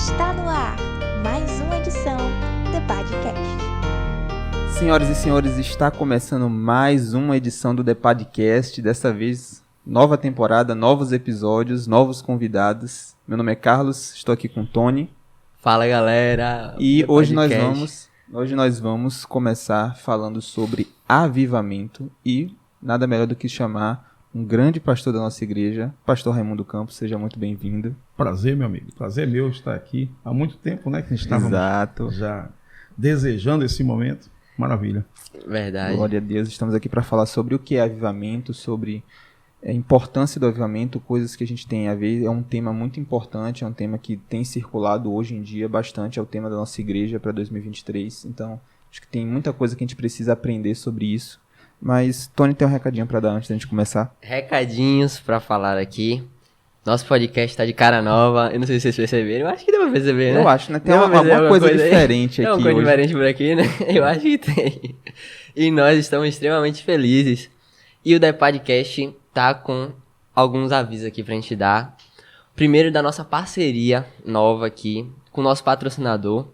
Está no ar mais uma edição do Podcast. Senhoras e senhores, está começando mais uma edição do The Podcast. Dessa vez, nova temporada, novos episódios, novos convidados. Meu nome é Carlos, estou aqui com o Tony. Fala, galera. E hoje nós vamos começar falando sobre avivamento e nada melhor do que chamar um grande pastor da nossa igreja, pastor Raimundo Campos. Seja muito bem-vindo. Prazer, meu amigo. Prazer meu estar aqui. Há muito tempo, né, que a gente estava já desejando esse momento. Maravilha. Verdade. Glória a Deus. Estamos aqui para falar sobre o que é avivamento, sobre a importância do avivamento, coisas que a gente tem a ver. É um tema muito importante, é um tema que tem circulado hoje em dia bastante, é o tema da nossa igreja para 2023. Então, acho que tem muita coisa que a gente precisa aprender sobre isso. Mas Tony tem um recadinho para dar antes da gente começar. Recadinhos para falar aqui. Nosso podcast tá de cara nova. Eu não sei se vocês perceberam. Eu acho que deu pra perceber, né? Eu acho, né? Tem alguma coisa diferente aqui hoje. Tem uma coisa diferente por aqui, né? Eu acho que tem. E nós estamos extremamente felizes. E o The Podcast tá com alguns avisos aqui pra gente dar. Primeiro, da nossa parceria nova aqui com o nosso patrocinador,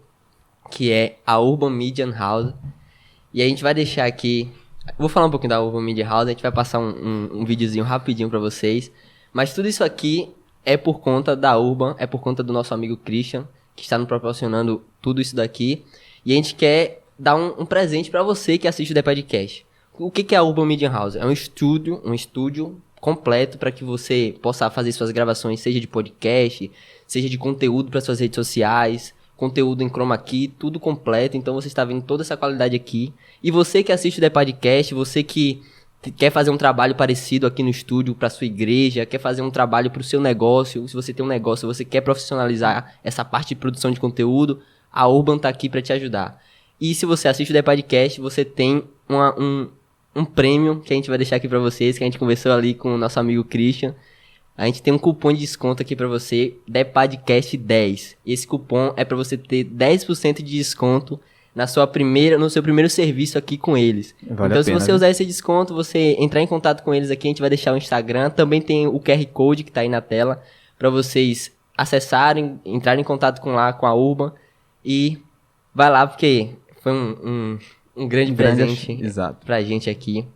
que é a Urban Media House. E a gente vai deixar aqui... Vou falar um pouquinho da Urban Media House, a gente vai passar um videozinho rapidinho pra vocês. Mas tudo isso aqui é por conta da Urban, é por conta do nosso amigo Christian, que está nos proporcionando tudo isso daqui. E a gente quer dar um presente pra você que assiste o The Podcast. O que é a Urban Media House? É um estúdio completo para que você possa fazer suas gravações, seja de podcast, seja de conteúdo para suas redes sociais, conteúdo em chroma key, tudo completo. Então você está vendo toda essa qualidade aqui. E você que assiste o The Podcast, você que quer fazer um trabalho parecido aqui no estúdio para sua igreja, quer fazer um trabalho para o seu negócio, se você tem um negócio, você quer profissionalizar essa parte de produção de conteúdo, a Urban tá aqui para te ajudar. E se você assiste o The Podcast, você tem um prêmio que a gente vai deixar aqui para vocês, que a gente conversou ali com o nosso amigo Christian. A gente tem um cupom de desconto aqui para você, The Podcast 10. E esse cupom é para você ter 10% de desconto no seu primeiro serviço aqui com eles. Então, se você usar esse desconto, você entrar em contato com eles aqui, a gente vai deixar o Instagram. Também tem o QR Code que tá aí na tela, para vocês acessarem, entrarem em contato com a Urban. E vai lá, porque foi um grande presente pra gente aqui.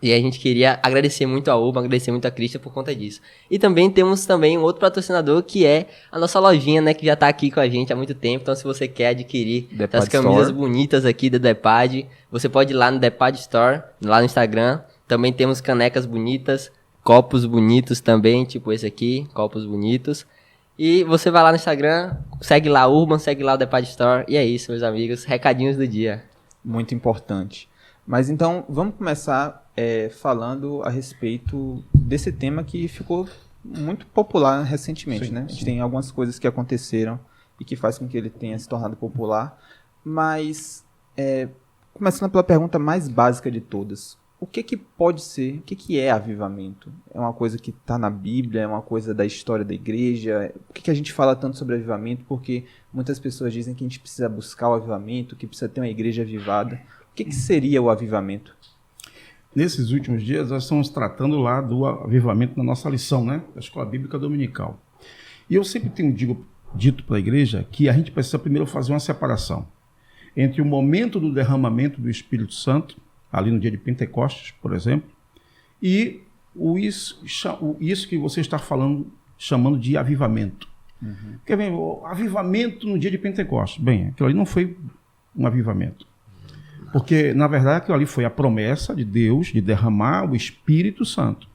E a gente queria agradecer muito a Urban, agradecer muito a Christian por conta disso. E também temos um outro patrocinador, que é a nossa lojinha, né, que já tá aqui com a gente há muito tempo. Então, se você quer adquirir as camisas bonitas aqui da Depad, você pode ir lá no Depad Store, lá no Instagram. Também temos canecas bonitas, copos bonitos também, tipo esse aqui, copos bonitos. E você vai lá no Instagram, segue lá a Urban, segue lá o Depad Store. E é isso, meus amigos, recadinhos do dia. Muito importante. Mas então, vamos começar falando a respeito desse tema que ficou muito popular recentemente, sim, né? A gente tem algumas coisas que aconteceram e que faz com que ele tenha se tornado popular. Mas, começando pela pergunta mais básica de todas. O que pode ser, o que é avivamento? É uma coisa que está na Bíblia, é uma coisa da história da igreja? Por que a gente fala tanto sobre avivamento? Porque muitas pessoas dizem que a gente precisa buscar o avivamento, que precisa ter uma igreja avivada. O que seria o avivamento? Nesses últimos dias, nós estamos tratando lá do avivamento na nossa lição, né? Da Escola Bíblica Dominical. E eu sempre tenho dito para a igreja que a gente precisa primeiro fazer uma separação entre o momento do derramamento do Espírito Santo, ali no dia de Pentecostes, por exemplo, e isso que você está chamando de avivamento. Uhum. Porque, bem, o avivamento no dia de Pentecostes, bem, aquilo ali não foi um avivamento. Porque, na verdade, aquilo ali foi a promessa de Deus de derramar o Espírito Santo.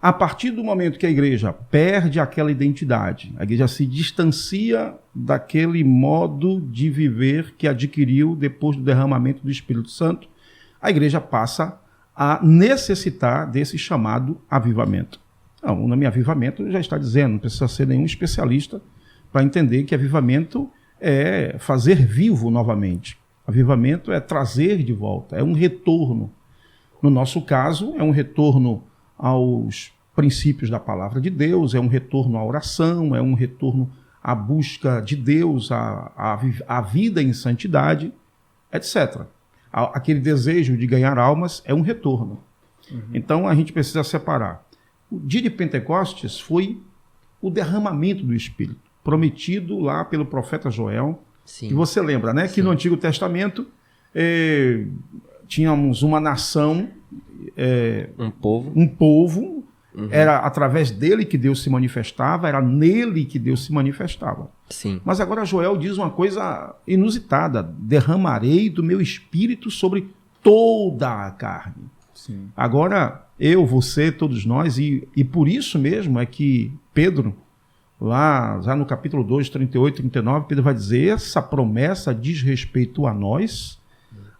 A partir do momento que a igreja perde aquela identidade, a igreja se distancia daquele modo de viver que adquiriu depois do derramamento do Espírito Santo, a igreja passa a necessitar desse chamado avivamento. Não, o nome avivamento já está dizendo, não precisa ser nenhum especialista para entender que avivamento é fazer vivo novamente. Avivamento é trazer de volta, é um retorno. No nosso caso, é um retorno aos princípios da palavra de Deus, é um retorno à oração, é um retorno à busca de Deus, à vida em santidade, etc. Aquele desejo de ganhar almas é um retorno. Uhum. Então a gente precisa separar. O dia de Pentecostes foi o derramamento do Espírito. prometido lá pelo profeta Joel. Sim. E você lembra, né? Que no Antigo Testamento tínhamos uma nação, Um povo, era através dele que Deus se manifestava, era nele que Deus se manifestava. Sim. Mas agora Joel diz uma coisa inusitada: derramarei do meu espírito sobre toda a carne. Sim. Agora, eu, você, todos nós, e por isso mesmo é que Pedro, lá já no capítulo 2, 38, 39, Pedro vai dizer: essa promessa diz respeito a nós,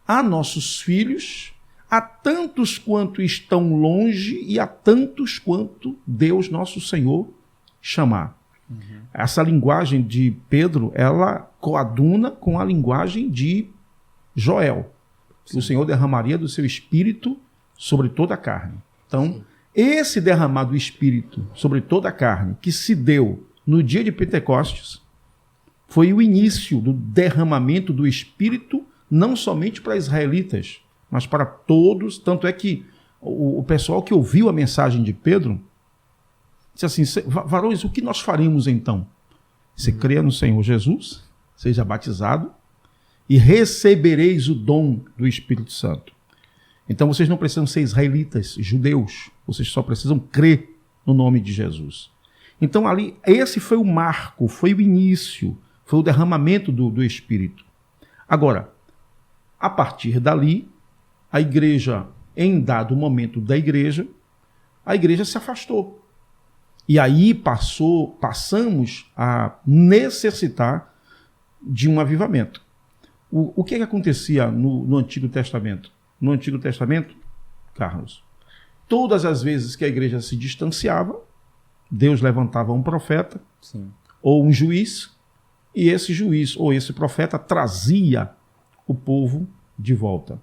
a nossos filhos, a tantos quanto estão longe e a tantos quanto Deus, nosso Senhor, chamar. Essa linguagem de Pedro, ela coaduna com a linguagem de Joel, que o Senhor derramaria do seu espírito sobre toda a carne. Então, esse derramar do espírito sobre toda a carne, que se deu no dia de Pentecostes, foi o início do derramamento do espírito, não somente para israelitas, mas para todos. Tanto é que o pessoal que ouviu a mensagem de Pedro disse assim: varões, o que nós faremos então? Você crê no Senhor Jesus, seja batizado e recebereis o dom do Espírito Santo. Então vocês não precisam ser israelitas, judeus, vocês só precisam crer no nome de Jesus. Então ali, esse foi o marco, foi o início, foi o derramamento do Espírito. Agora, a partir dali, a igreja, em dado momento da igreja, a igreja se afastou. E aí passamos a necessitar de um avivamento. O que acontecia no Antigo Testamento? No Antigo Testamento, Carlos, todas as vezes que a igreja se distanciava, Deus levantava um profeta, Sim. ou um juiz, e esse juiz ou esse profeta trazia o povo de volta.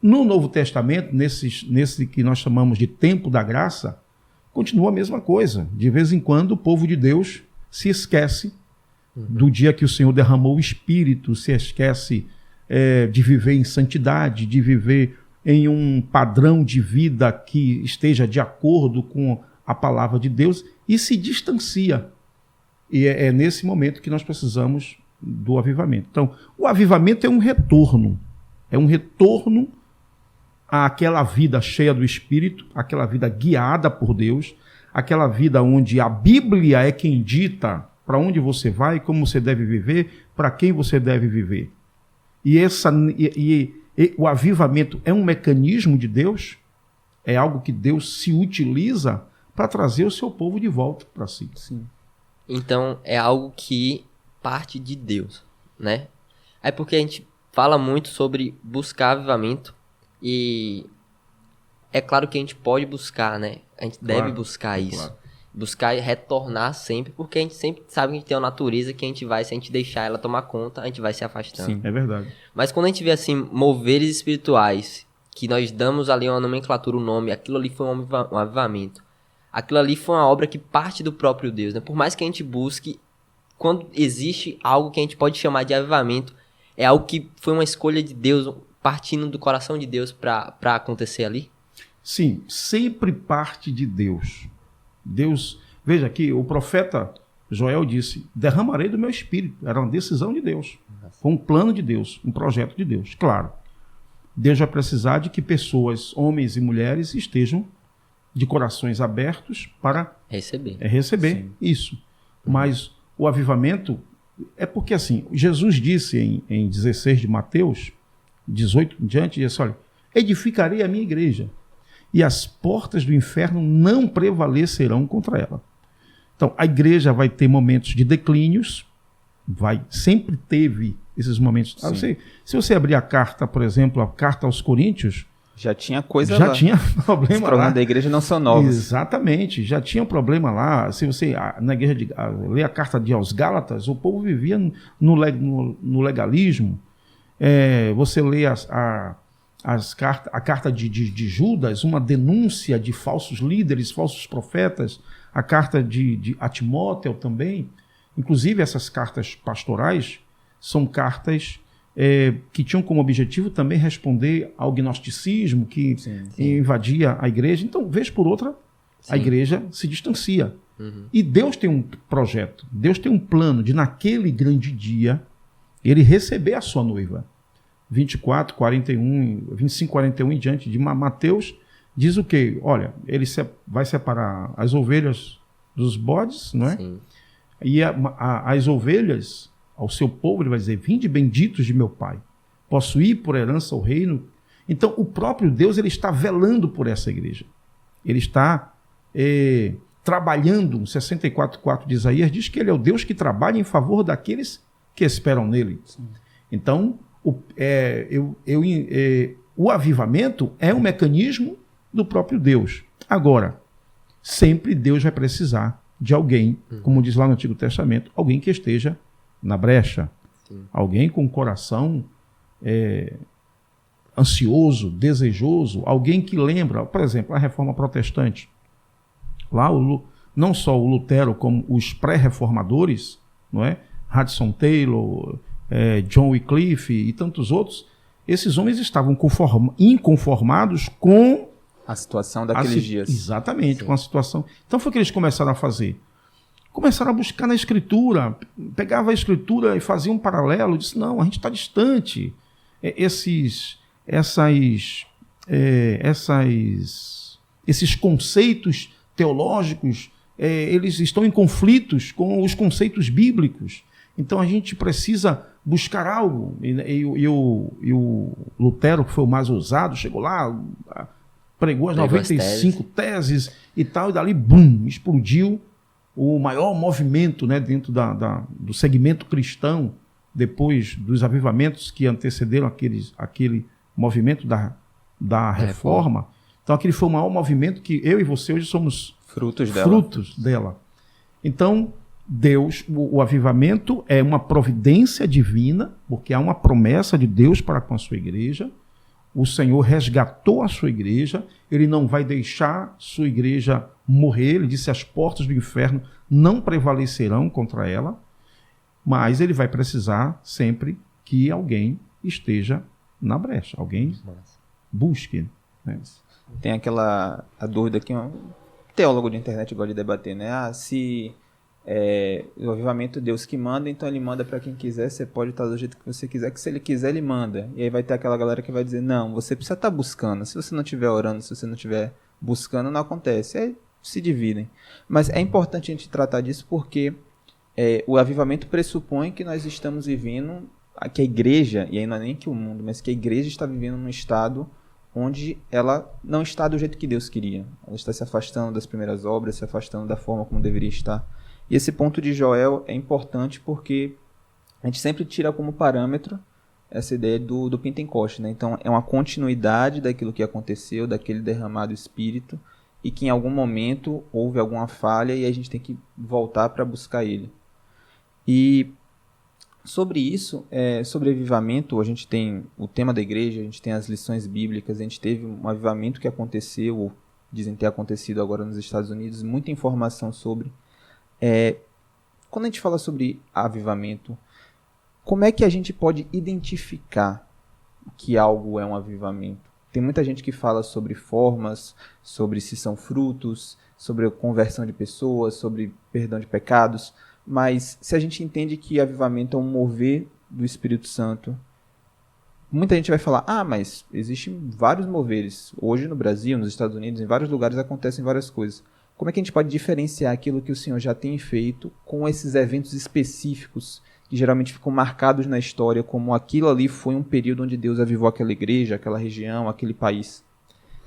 No Novo Testamento, nesse que nós chamamos de tempo da graça, continua a mesma coisa. De vez em quando o povo de Deus se esquece do dia que o Senhor derramou o Espírito, se esquece de viver em santidade, de viver em um padrão de vida que esteja de acordo com a palavra de Deus e se distancia. E é nesse momento que nós precisamos do avivamento. Então, o avivamento é um retorno àquela vida cheia do Espírito, aquela vida guiada por Deus, aquela vida onde a Bíblia é quem dita para onde você vai, como você deve viver, para quem você deve viver. E o avivamento é um mecanismo de Deus, é algo que Deus se utiliza para trazer o seu povo de volta para si. Sim. Então, é algo que parte de Deus, né? É porque a gente fala muito sobre buscar avivamento e é claro que a gente pode buscar, né? A gente deve buscar isso. Claro. Buscar e retornar sempre, porque a gente sempre sabe que a gente tem uma natureza que a gente vai, se a gente deixar ela tomar conta, a gente vai se afastando. Sim. É verdade. Mas quando a gente vê assim, moveres espirituais, que nós damos ali uma nomenclatura, um nome, aquilo ali foi um avivamento. Aquilo ali foi uma obra que parte do próprio Deus, né? Por mais que a gente busque, quando existe algo que a gente pode chamar de avivamento, é algo que foi uma escolha de Deus, partindo do coração de Deus para acontecer ali? Sim, sempre parte de Deus. Deus, veja aqui, o profeta Joel disse: derramarei do meu espírito. Era uma decisão de Deus, foi um plano de Deus, um projeto de Deus. Claro, Deus vai precisar de que pessoas, homens e mulheres, estejam de corações abertos para receber Sim. isso. Mas o avivamento é porque assim, Jesus disse em 16 de Mateus 18 em diante, disse: olha, edificarei a minha igreja e as portas do inferno não prevalecerão contra ela. Então, a igreja vai ter momentos de declínios, sempre teve esses momentos. Se você abrir a carta, por exemplo, a carta aos Coríntios, Já tinha coisa já lá. tinha problema Os problemas lá. da igreja não são novos. Exatamente, já tinha um problema lá. Se você na igreja ler a carta aos Gálatas, o povo vivia no legalismo. Você lê a carta de Judas, uma denúncia de falsos líderes, falsos profetas, a carta a Timóteo também. Inclusive, essas cartas pastorais são cartas que tinham como objetivo também responder ao gnosticismo que invadia a igreja. Então, vez por outra, a igreja se distancia. E Deus tem um projeto, Deus tem um plano de naquele grande dia ele receber a sua noiva. 24, 41, 25, 41 em diante de Mateus diz o quê? Olha, ele vai separar as ovelhas dos bodes, não é? Sim. E as ovelhas, ao seu povo, ele vai dizer: vinde benditos de meu Pai, possuí por herança o reino. Então, o próprio Deus ele está velando por essa igreja. Ele está trabalhando. 64:4 de Isaías diz que ele é o Deus que trabalha em favor daqueles que esperam nele. Sim. Então, o avivamento é um mecanismo do próprio Deus. Agora, sempre Deus vai precisar de alguém, como diz lá no Antigo Testamento, alguém que esteja na brecha. Sim. Alguém com o coração ansioso, desejoso, alguém que lembra, por exemplo, a Reforma Protestante. Lá, não só o Lutero, como os pré-reformadores, não é? Hudson Taylor, John Wycliffe e tantos outros, esses homens estavam inconformados com a situação daqueles dias. Exatamente, sim, com a situação. Então foi o que eles começaram a fazer. Começaram a buscar na Escritura, pegava a Escritura e fazia um paralelo, disse: não, a gente está distante. Esses conceitos teológicos, eles estão em conflitos com os conceitos bíblicos. Então a gente precisa buscar algo. E o Lutero, que foi o mais ousado, chegou lá, pregou as 95 teses e tal, e dali, bum, explodiu o maior movimento, né, dentro do segmento cristão, depois dos avivamentos que antecederam aquele movimento da reforma. Então aquele foi o maior movimento que eu e você hoje somos frutos dela. Então, Deus, o avivamento é uma providência divina, porque há uma promessa de Deus para com a sua igreja. O Senhor resgatou a sua igreja, ele não vai deixar sua igreja morrer. Ele disse: as portas do inferno não prevalecerão contra ela, mas ele vai precisar sempre que alguém esteja na brecha, alguém busque. Né? Tem a dúvida que um teólogo de internet gosta de debater, né? Se o avivamento é Deus que manda, então ele manda para quem quiser, você pode estar do jeito que você quiser, que se ele quiser ele manda. E aí vai ter aquela galera que vai dizer: não, você precisa estar buscando, se você não estiver orando, se você não estiver buscando, não acontece. Aí se dividem. Mas é importante a gente tratar disso porque o avivamento pressupõe que nós estamos vivendo, que a igreja, e aí não é nem que o mundo, mas que a igreja está vivendo num estado onde ela não está do jeito que Deus queria. Ela está se afastando das primeiras obras, se afastando da forma como deveria estar. E esse ponto de Joel é importante porque a gente sempre tira como parâmetro essa ideia do Pentecoste, né? Então é uma continuidade daquilo que aconteceu, daquele derramado Espírito, e que em algum momento houve alguma falha e a gente tem que voltar para buscar ele. E sobre isso, sobre avivamento, a gente tem o tema da igreja, a gente tem as lições bíblicas, a gente teve um avivamento que aconteceu, ou dizem ter acontecido agora nos Estados Unidos, muita informação sobre. Quando a gente fala sobre avivamento, como é que a gente pode identificar que algo é um avivamento? Tem muita gente que fala sobre formas, sobre se são frutos, sobre a conversão de pessoas, sobre perdão de pecados, mas se a gente entende que avivamento é um mover do Espírito Santo, muita gente vai falar: mas existem vários moveres. Hoje no Brasil, nos Estados Unidos, em vários lugares acontecem várias coisas. Como é que a gente pode diferenciar aquilo que o Senhor já tem feito com esses eventos específicos que geralmente ficam marcados na história como aquilo ali foi um período onde Deus avivou aquela igreja, aquela região, aquele país?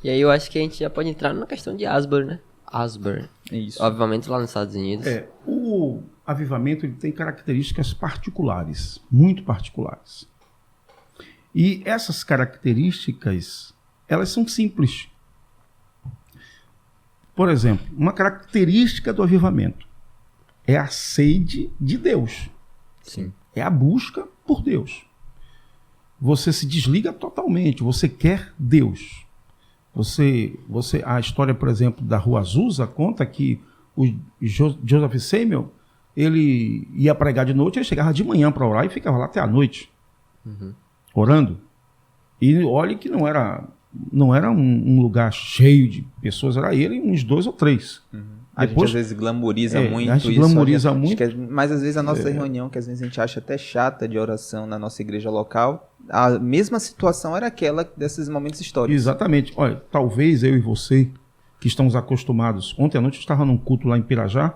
E aí eu acho que a gente já pode entrar numa questão de Asbury, né? Asbury. Isso. O avivamento lá nos Estados Unidos. O avivamento ele tem características particulares, muito particulares. E essas características, elas são simples. Por exemplo, uma característica do avivamento é a sede de Deus. Sim. É a busca por Deus. Você se desliga totalmente, você quer Deus. A história, por exemplo, da Rua Azusa conta que o Joseph Samuel, ele ia pregar de noite, ele chegava de manhã para orar e ficava lá até a noite, orando. E olhe que não era não era um lugar cheio de pessoas, era ele e uns 2 ou 3. A Depois- gente às vezes glamoriza muito a gente isso. glamoriza acho muito. mas às vezes a nossa reunião, que às vezes a gente acha até chata de oração na nossa igreja local, a mesma situação era aquela desses momentos históricos. Exatamente. Olha, talvez eu e você, que estamos acostumados. Ontem à noite eu estava num culto lá em Pirajá,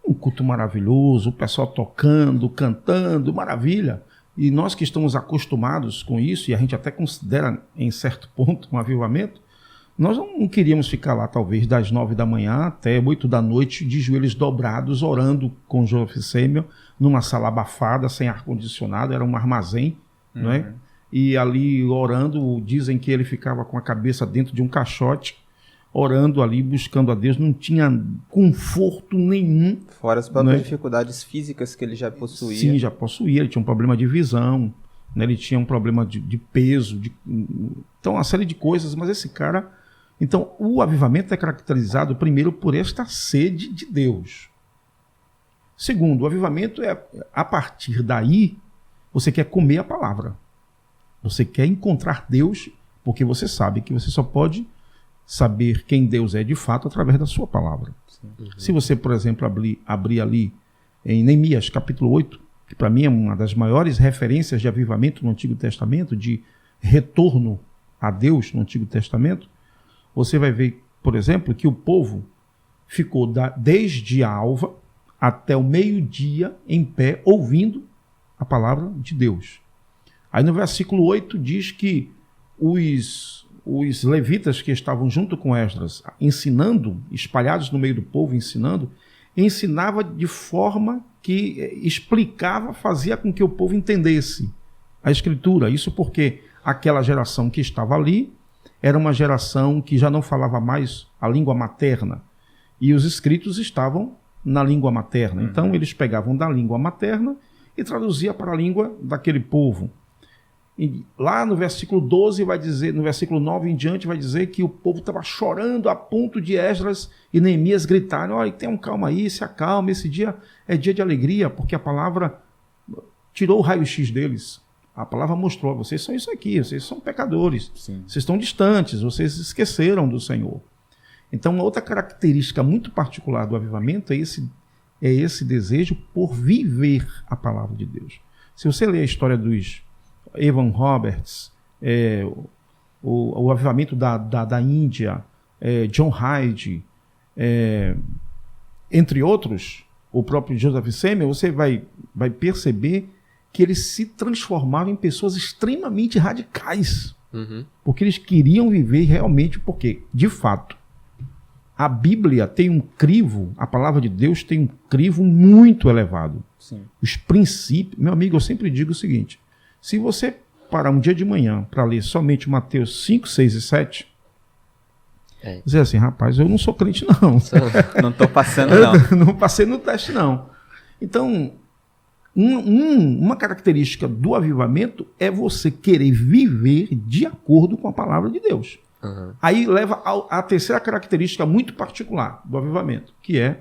um culto maravilhoso, o pessoal tocando, cantando, maravilha. E nós que estamos acostumados com isso, e a gente até considera em certo ponto um avivamento, nós não queríamos ficar lá talvez das 9 da manhã até 8 da noite de joelhos dobrados, orando com Joseph Samuel, numa sala abafada, sem ar-condicionado, era um armazém, não é? E ali orando, dizem que ele ficava com a cabeça dentro de um caixote, orando ali, buscando a Deus, não tinha conforto nenhum. Fora as próprias Né? dificuldades físicas que ele já possuía. Sim, já possuía, ele tinha um problema de visão, né? Ele tinha um problema de peso, então uma série de coisas, mas esse cara... Então, o avivamento é caracterizado primeiro por esta sede de Deus. Segundo, o avivamento é, a partir daí, você quer comer a palavra. Você quer encontrar Deus, porque você sabe que você só pode saber quem Deus é de fato através da sua palavra. Se você, por exemplo, abrir ali em Neemias capítulo 8, que para mim é uma das maiores referências de avivamento no Antigo Testamento, de retorno a Deus no Antigo Testamento, você vai ver, por exemplo, que o povo ficou desde a alva até o meio-dia em pé, ouvindo a palavra de Deus. Aí no versículo 8 diz que os levitas que estavam junto com Esdras, ensinando, espalhados no meio do povo, ensinava de forma que explicava, fazia com que o povo entendesse a Escritura. Isso porque aquela geração que estava ali era uma geração que já não falava mais a língua materna. E os escritos estavam na língua materna. Então, eles pegavam da língua materna e traduziam para a língua daquele povo. E lá no versículo 12 vai dizer, no versículo 9 em diante, vai dizer que o povo estava chorando a ponto de Esdras e Neemias gritarem: olha, tenham calma aí, se acalma, esse dia é dia de alegria, porque a palavra tirou o raio-x deles. A palavra mostrou: vocês são isso aqui, vocês são pecadores, vocês estão distantes, vocês esqueceram do Senhor. Então, uma outra característica muito particular do avivamento é esse desejo por viver a palavra de Deus. Se você ler a história dos Evan Roberts, o avivamento da Índia, John Hyde, entre outros, o próprio Joseph Samuel, você vai perceber que eles se transformavam em pessoas extremamente radicais. Porque eles queriam viver realmente, porque, de fato, a Bíblia tem um crivo, a palavra de Deus tem um crivo muito elevado. Sim. Os princípios... Meu amigo, eu sempre digo o seguinte: se você parar um dia de manhã para ler somente Mateus 5, 6 e 7, dizer assim: rapaz, eu não sou crente não. Não estou passando não. Não passei no teste não. Então, uma característica do avivamento é você querer viver de acordo com a palavra de Deus. Aí leva a terceira característica muito particular do avivamento, que é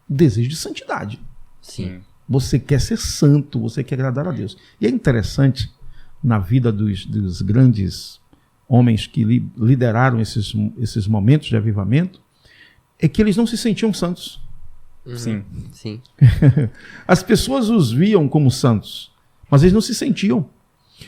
o desejo de santidade. Sim. Você quer ser santo, você quer agradar a Deus. E é interessante, na vida dos grandes homens que lideraram esses momentos de avivamento, é que eles não se sentiam santos. Sim. As pessoas os viam como santos, mas eles não se sentiam.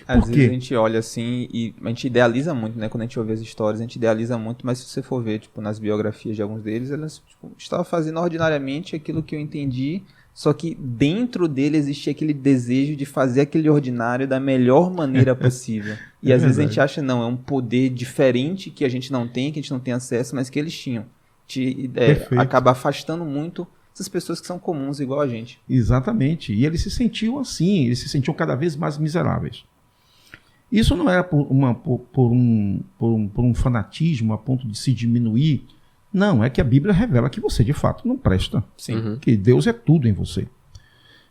Às Por vezes quê? a gente olha assim e a gente idealiza muito, né? Quando a gente ouve as histórias, a gente idealiza muito, mas se você for ver, tipo, nas biografias de alguns deles, elas estavam fazendo ordinariamente aquilo que eu entendi, só que dentro dele existia aquele desejo de fazer aquele ordinário da melhor maneira possível. E às vezes a gente acha, não, é um poder diferente que a gente não tem acesso, mas que eles tinham. Acaba afastando muito essas pessoas que são comuns igual a gente. Exatamente. E eles se sentiam assim, eles se sentiam cada vez mais miseráveis. Isso não era por um fanatismo a ponto de se diminuir. Não, é que a Bíblia revela que você de fato não presta. Sim. Que Deus é tudo em você.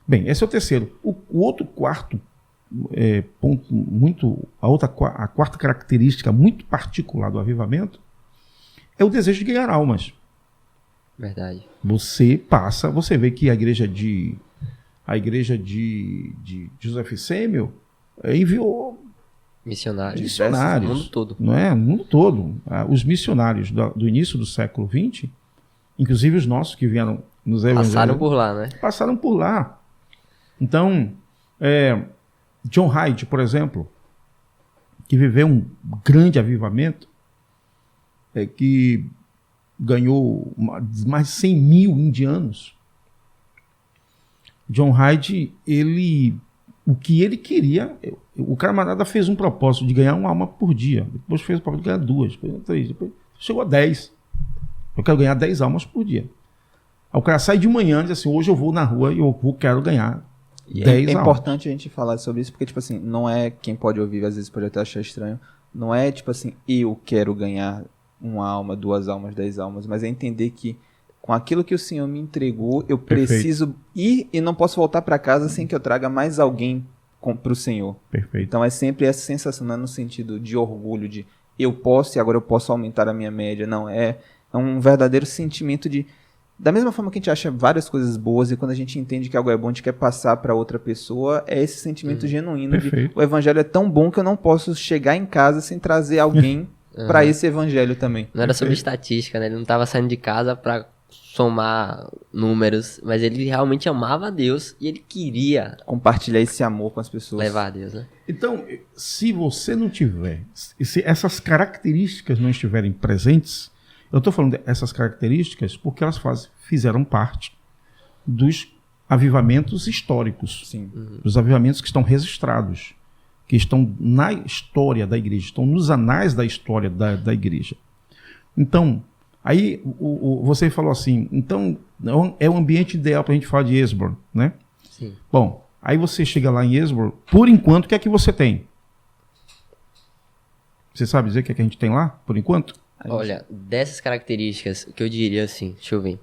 Bem, esse é o terceiro. O outro quarto ponto, a quarta característica muito particular do avivamento é o desejo de ganhar almas. Verdade. Você vê que a igreja de Joseph Samuel enviou Missionários. Missionários. No mundo todo. Não é? No mundo todo. Os missionários do início do século XX, inclusive os nossos que vieram nos evangelhos, Passaram por lá, né? passaram por lá. Então, John Hyde, por exemplo, que viveu um grande avivamento, que ganhou mais de 100 mil indianos. John Hyde, o que ele queria, o camarada fez um propósito de ganhar uma alma por dia, depois fez o propósito de ganhar 2, depois 3, depois chegou a 10. Eu quero ganhar 10 almas por dia. Aí o cara sai de manhã e diz assim, hoje eu vou na rua e quero ganhar E 10 é almas. importante a gente falar sobre isso, porque, tipo assim, não é quem pode ouvir, às vezes pode até achar estranho, não é, tipo assim, eu quero ganhar uma alma, 2 almas, 10 almas, mas é entender que com aquilo que o Senhor me entregou, eu preciso ir e não posso voltar para casa sem que eu traga mais alguém para o Senhor. Perfeito. Então é sempre essa sensação, não é no sentido de orgulho, de eu posso e agora eu posso aumentar a minha média, não, é um verdadeiro sentimento de... Da mesma forma que a gente acha várias coisas boas e quando a gente entende que algo é bom, a gente quer passar para outra pessoa, é esse sentimento genuíno de o evangelho é tão bom que eu não posso chegar em casa sem trazer alguém para esse evangelho também. Não era sobre estatística, né? Ele não tava saindo de casa pra somar números, mas ele realmente amava a Deus e ele queria Compartilhar esse amor com as pessoas. levar a Deus, né? Então, se você não tiver, se essas características não estiverem presentes, eu estou falando dessas características porque elas fizeram parte dos avivamentos históricos, Sim. dos avivamentos que estão registrados, que estão na história da igreja, estão nos anais da história da igreja. Então, aí você falou assim, então é o ambiente ideal para a gente falar de Esbor, né? Sim. Bom, aí você chega lá em Esbor, por enquanto, o que é que você tem? Você sabe dizer o que é que a gente tem lá, por enquanto? Olha, dessas características, o que eu diria assim, deixa eu ver.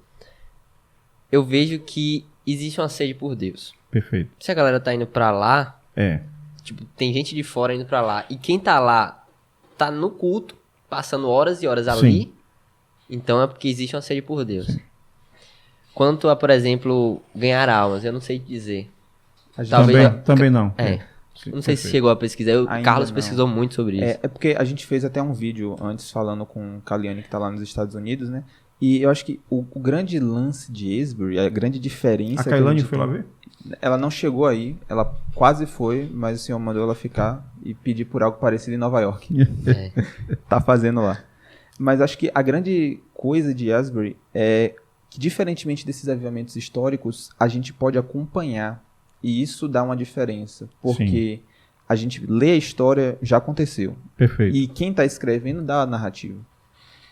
Eu vejo que existe uma sede por Deus. Perfeito. Se a galera tá indo pra lá, É, tipo, tem gente de fora indo pra lá, e quem tá lá tá no culto, passando horas e horas ali, Sim. então é porque existe uma sede por Deus. Quanto a, por exemplo, ganhar almas, eu não sei dizer. A gente também não. Sim, Não sei se perfeito. chegou a pesquisar. O Ainda Carlos não. pesquisou muito sobre isso. É porque a gente fez até um vídeo antes falando com o Caliane, que tá lá nos Estados Unidos, né? E eu acho que o grande lance de Esbury, a grande diferença... A que Kailane gente foi lá tem- ver? Ela não chegou aí, ela quase foi, mas o Senhor mandou ela ficar e pedir por algo parecido em Nova York. É. Tá fazendo lá. Mas acho que a grande coisa de Asbury é que, diferentemente desses avivamentos históricos, a gente pode acompanhar. E isso dá uma diferença. Porque a gente lê a história, já aconteceu. Perfeito. E quem está escrevendo dá a narrativa.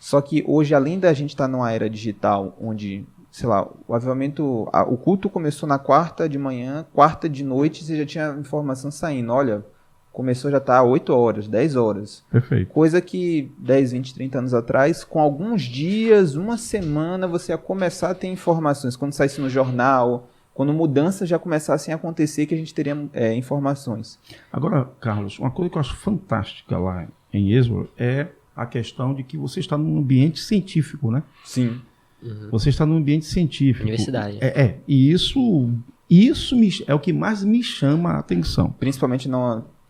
Só que hoje, além da gente estar numa era digital, onde, sei lá, o avivamento, o culto começou na quarta de manhã, quarta de noite, você já tinha informação saindo. Olha, começou já tá 8 horas, 10 horas. Perfeito. Coisa que 10, 20, 30 anos atrás, com alguns dias, uma semana, você ia começar a ter informações. Quando saísse no jornal, quando mudanças já começassem a acontecer, que a gente teria informações. Agora, Carlos, uma coisa que eu acho fantástica lá em Esbor é a questão de que você está num ambiente científico, né? Sim. Você está num ambiente científico. Universidade. E isso é o que mais me chama a atenção. Principalmente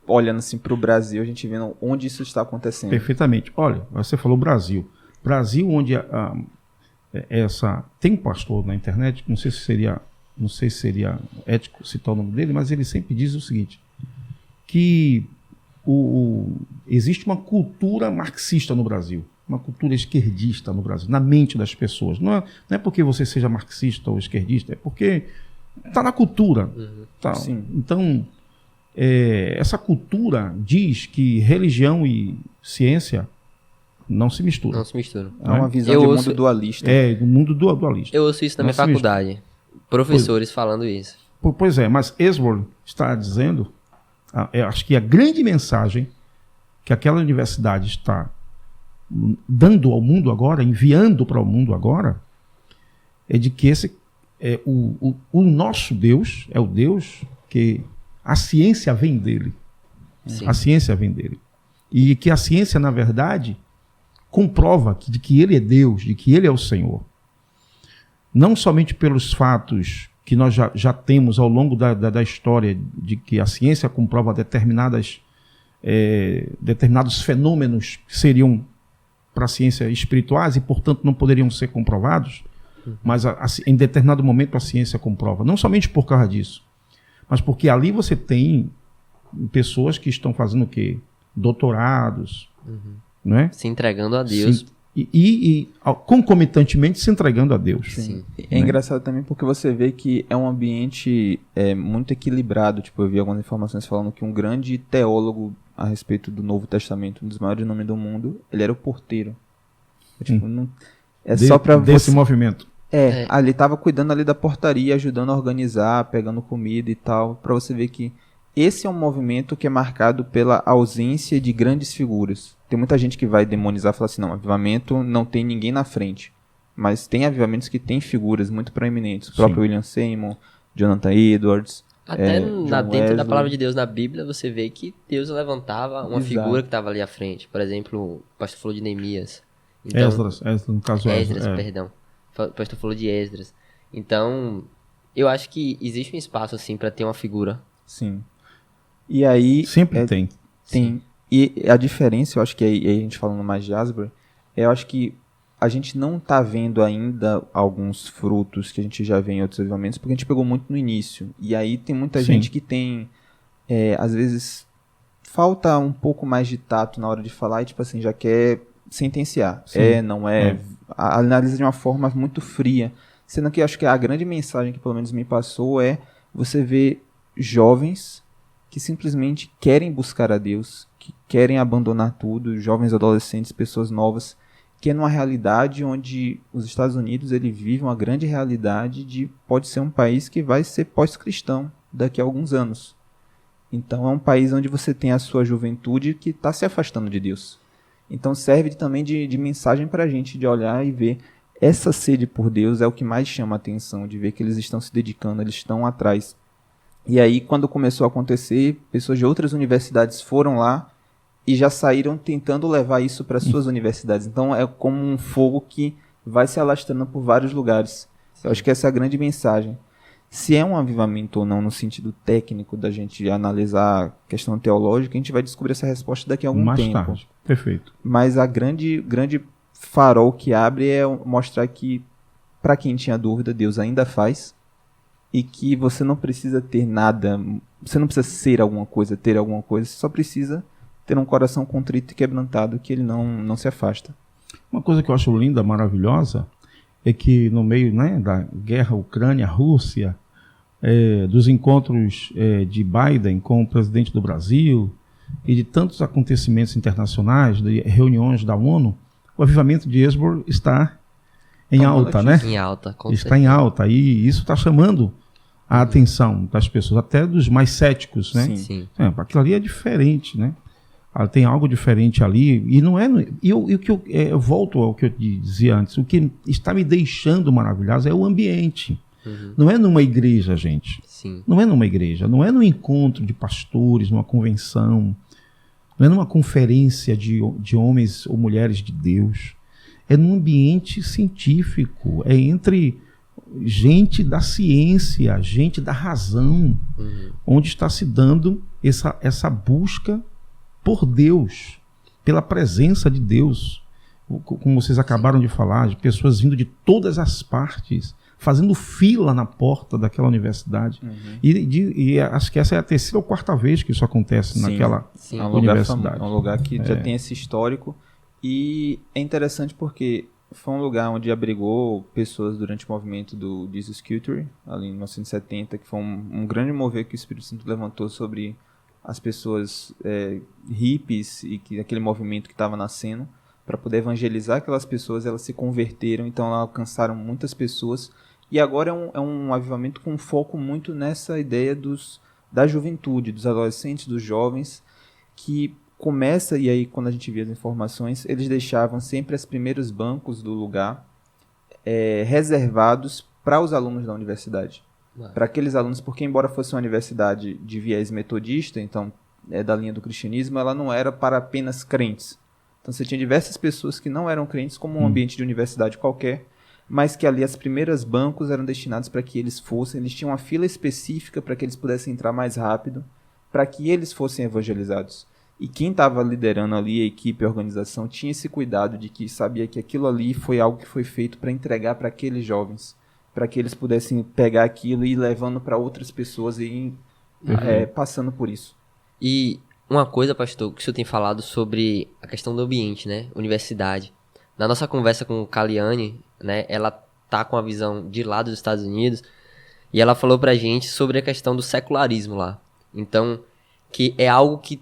olhando assim para o Brasil, a gente vendo onde isso está acontecendo. Perfeitamente. Olha, você falou Brasil. Brasil, onde tem um pastor na internet, não sei se seria ético citar o nome dele, mas ele sempre diz o seguinte, que existe uma cultura marxista no Brasil, uma cultura esquerdista no Brasil, na mente das pessoas. Não é porque você seja marxista ou esquerdista, é porque está na cultura. Tá? Sim. Então, essa cultura diz que religião e ciência não se misturam. Não se mistura. É uma visão Eu de ouço- mundo dualista. É, do mundo dualista. Eu ouço isso na minha Não se mistura. faculdade. Professores falando isso. Pois é, mas Esbor está dizendo, acho que a grande mensagem que aquela universidade está dando ao mundo agora, enviando para o mundo agora, é de que o nosso Deus é o Deus que a ciência vem dele. Sim. A ciência vem dele. E que a ciência, na verdade, comprova de que ele é Deus, de que ele é o Senhor. Não somente pelos fatos que nós já temos ao longo da história, de que a ciência comprova determinadas determinados fenômenos que seriam para a ciência espirituais e, portanto, não poderiam ser comprovados, mas em determinado momento a ciência comprova. Não somente por causa disso, mas porque ali você tem pessoas que estão fazendo o quê? Doutorados, não é? Se entregando a Deus. E concomitantemente se entregando a Deus. Sim. É engraçado também porque você vê que é um ambiente muito equilibrado. Tipo, eu vi algumas informações falando que um grande teólogo a respeito do Novo Testamento, um dos maiores nomes do mundo, ele era o porteiro. Tipo, não, só para desse movimento. Ali tava cuidando ali da portaria, ajudando a organizar, pegando comida e tal, para você ver que esse é um movimento que é marcado pela ausência de grandes figuras. Tem muita gente que vai demonizar e falar assim, não, avivamento não tem ninguém na frente. Mas tem avivamentos que tem figuras muito proeminentes. O próprio William Seymour, Jonathan Edwards. Até dentro da Wesley. palavra de Deus na Bíblia, você vê que Deus levantava uma figura que estava ali à frente. Por exemplo, o pastor falou de Neemias. Então, Esdras, no caso Esdras, perdão. O pastor falou de Esdras. Então, eu acho que existe um espaço assim para ter uma figura. Sim. E aí... Sempre tem. Tem. E a diferença, eu acho que aí a gente falando mais de Asbury, eu acho que a gente não tá vendo ainda alguns frutos que a gente já vê em outros avivamentos, porque a gente pegou muito no início. E aí tem muita gente que tem, às vezes, falta um pouco mais de tato na hora de falar e, tipo assim, já quer sentenciar. Não é. Analisa de uma forma muito fria. Sendo que eu acho que a grande mensagem que pelo menos me passou é você ver jovens que simplesmente querem buscar a Deus, que querem abandonar tudo, jovens, adolescentes, pessoas novas, que é numa realidade onde os Estados Unidos ele vive uma grande realidade de pode ser um país que vai ser pós-cristão daqui a alguns anos. Então é um país onde você tem a sua juventude que está se afastando de Deus. Então serve também de mensagem para a gente, de olhar e ver essa sede por Deus é o que mais chama a atenção, de ver que eles estão se dedicando, eles estão atrás. E aí, quando começou a acontecer, pessoas de outras universidades foram lá e já saíram tentando levar isso para suas universidades. Então, é como um fogo que vai se alastrando por vários lugares. Eu acho que essa é a grande mensagem. Se é um avivamento ou não, no sentido técnico da gente analisar a questão teológica, a gente vai descobrir essa resposta daqui a algum tempo. Mais tarde. Perfeito. Mas a grande farol que abre é mostrar que, para quem tinha dúvida, Deus ainda faz. E que você não precisa ter nada, você não precisa ser alguma coisa, ter alguma coisa, você só precisa ter um coração contrito e quebrantado que ele não se afasta. Uma coisa que eu acho linda, maravilhosa, é que no meio, né, da guerra Ucrânia-Rússia, dos encontros de Biden com o presidente do Brasil e de tantos acontecimentos internacionais, de reuniões da ONU, o avivamento de Asbury está em alta, né? Em alta, com está certeza. em alta e isso está chamando a atenção das pessoas, até dos mais céticos, né? Sim. Aquilo ali é diferente, né? Tem algo diferente ali e não é. E o que eu volto ao que eu dizia antes. O que está me deixando maravilhoso é o ambiente. Não é numa igreja, gente. Sim. Não é numa igreja. Não é num encontro de pastores, numa convenção. Não é numa conferência de homens ou mulheres de Deus. É num ambiente científico, é entre gente da ciência, gente da razão, onde está se dando essa busca por Deus, pela presença de Deus, como vocês acabaram de falar, de pessoas vindo de todas as partes, fazendo fila na porta daquela universidade. E acho que essa é a terceira ou quarta vez que isso acontece naquela universidade. É um lugar que já tem esse histórico. E é interessante porque foi um lugar onde abrigou pessoas durante o movimento do Jesus Culture, ali em 1970, que foi um grande mover que o Espírito Santo levantou sobre as pessoas hippies e aquele movimento que estava nascendo, para poder evangelizar aquelas pessoas. Elas se converteram, então elas alcançaram muitas pessoas. E agora é um avivamento com foco muito nessa ideia da juventude, dos adolescentes, dos jovens, que começa, e aí quando a gente via as informações, eles deixavam sempre os primeiros bancos do lugar reservados para os alunos da universidade. Para aqueles alunos, porque embora fosse uma universidade de viés metodista, então da linha do cristianismo, ela não era para apenas crentes. Então você tinha diversas pessoas que não eram crentes, como um ambiente de universidade qualquer, mas que ali as primeiras bancos eram destinados para que eles tinham uma fila específica para que eles pudessem entrar mais rápido, para que eles fossem evangelizados. E quem estava liderando ali, a equipe, a organização, tinha esse cuidado de que sabia que aquilo ali foi algo que foi feito para entregar para aqueles jovens, para que eles pudessem pegar aquilo e ir levando para outras pessoas e ir passando por isso. E uma coisa, pastor, que o senhor tem falado sobre a questão do ambiente, né? Universidade. Na nossa conversa com o Caliane, né? Ela tá com a visão de lá dos Estados Unidos e ela falou pra gente sobre a questão do secularismo lá. Então, que é algo que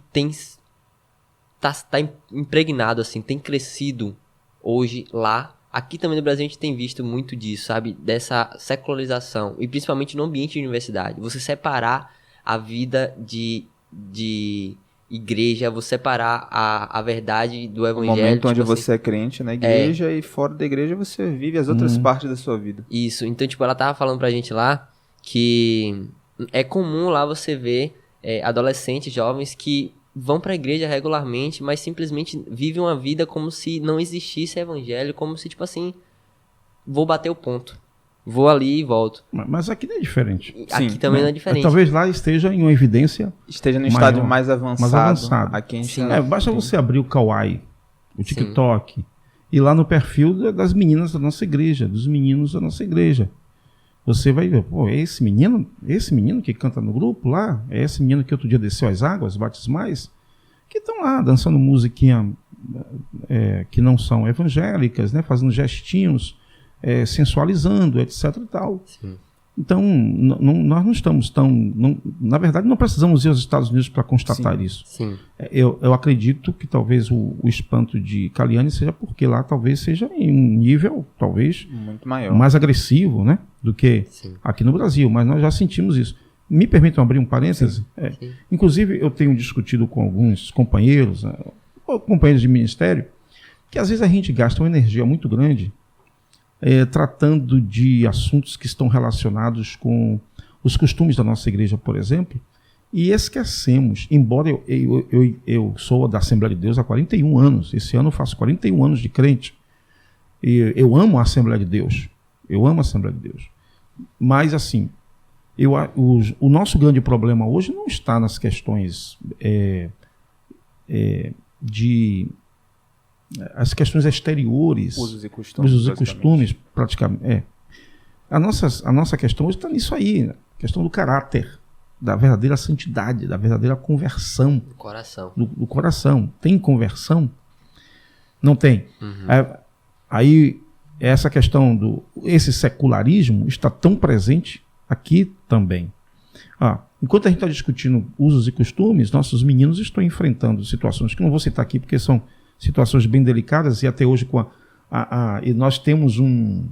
tá impregnado, assim, tem crescido hoje lá. Aqui também no Brasil a gente tem visto muito disso, sabe? Dessa secularização. E principalmente no ambiente de universidade. Você separar a vida de igreja, você separar a verdade do evangelho. O momento onde tipo assim, você é crente na igreja e fora da igreja você vive as outras partes da sua vida. Isso. Então, tipo, ela tava falando pra gente lá que é comum lá você ver adolescentes, jovens que vão pra igreja regularmente, mas simplesmente vivem uma vida como se não existisse evangelho, como se, tipo assim, vou bater o ponto. Vou ali e volto. Mas aqui não é diferente. Aqui Sim, também não é diferente. Talvez lá esteja em uma evidência. Esteja no maior, estádio mais avançado. Aqui a gente Sim. Basta você abrir o Kawaii, o TikTok, e lá no perfil das meninas da nossa igreja, dos meninos da nossa igreja. Você vai ver, pô, é esse menino que canta no grupo lá, é esse menino que outro dia desceu as águas batismais, que estão lá dançando musiquinha que não são evangélicas, né, fazendo gestinhos, sensualizando, etc e tal. Sim. Então, nós não estamos na verdade, não precisamos ir aos Estados Unidos para constatar isso. Sim. Eu acredito que talvez o espanto de Caliane seja porque lá talvez seja em um nível, talvez, muito maior, mais agressivo, né, do que Sim. aqui no Brasil, mas nós já sentimos isso. Me permitam abrir um parêntese? Sim. Inclusive, eu tenho discutido com alguns companheiros, ou companheiros de ministério, que às vezes a gente gasta uma energia muito grande tratando de assuntos que estão relacionados com os costumes da nossa igreja, por exemplo, e esquecemos, embora eu sou da Assembleia de Deus há 41 anos, esse ano eu faço 41 anos de crente, e eu amo a Assembleia de Deus, mas assim, o nosso grande problema hoje não está nas questões as questões exteriores, usos e costumes, praticamente. A nossa questão hoje está nisso aí, a questão do caráter, da verdadeira santidade, da verdadeira conversão. Do coração. Do coração. Tem conversão? Não tem. Uhum. Aí, essa questão esse secularismo está tão presente aqui também. Enquanto a gente está discutindo usos e costumes, nossos meninos estão enfrentando situações que não vou citar aqui porque são situações bem delicadas, e até hoje e nós temos uma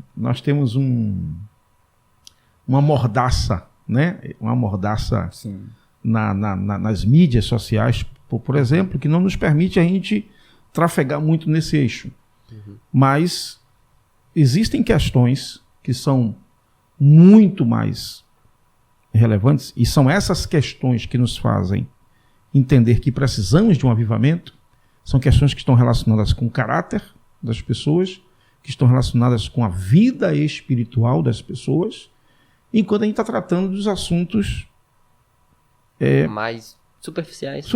mordaça, né? Uma mordaça nas mídias sociais, por exemplo, que não nos permite a gente trafegar muito nesse eixo. Uhum. Mas existem questões que são muito mais relevantes, e são essas questões que nos fazem entender que precisamos de um avivamento. São questões que estão relacionadas com o caráter das pessoas, que estão relacionadas com a vida espiritual das pessoas, enquanto a gente está tratando dos assuntos mais superficiais.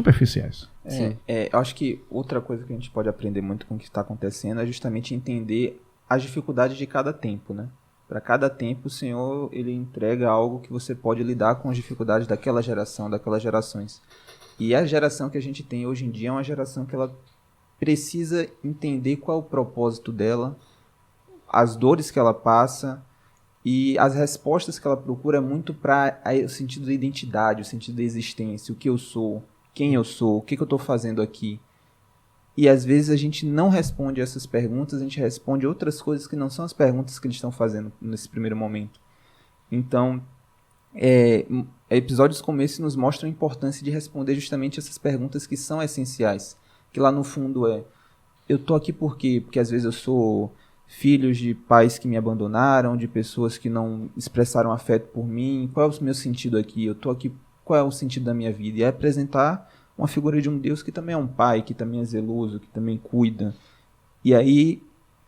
Eu acho que outra coisa que a gente pode aprender muito com o que está acontecendo é justamente entender as dificuldades de cada tempo, né? Para cada tempo, o Senhor ele entrega algo que você pode lidar com as dificuldades daquela geração, daquelas gerações. E a geração que a gente tem hoje em dia é uma geração que ela precisa entender qual é o propósito dela, as dores que ela passa e as respostas que ela procura muito para o sentido da identidade, o sentido da existência, o que eu sou, quem eu sou, o que eu estou fazendo aqui. E às vezes a gente não responde essas perguntas, a gente responde outras coisas que não são as perguntas que eles estão fazendo nesse primeiro momento. Então, episódios como esse nos mostram a importância de responder justamente essas perguntas que são essenciais. Que lá no fundo eu tô aqui por quê? Porque às vezes eu sou filho de pais que me abandonaram, de pessoas que não expressaram afeto por mim. Qual é o meu sentido aqui? Eu tô aqui, qual é o sentido da minha vida? E é apresentar uma figura de um Deus que também é um pai, que também é zeloso, que também cuida. E aí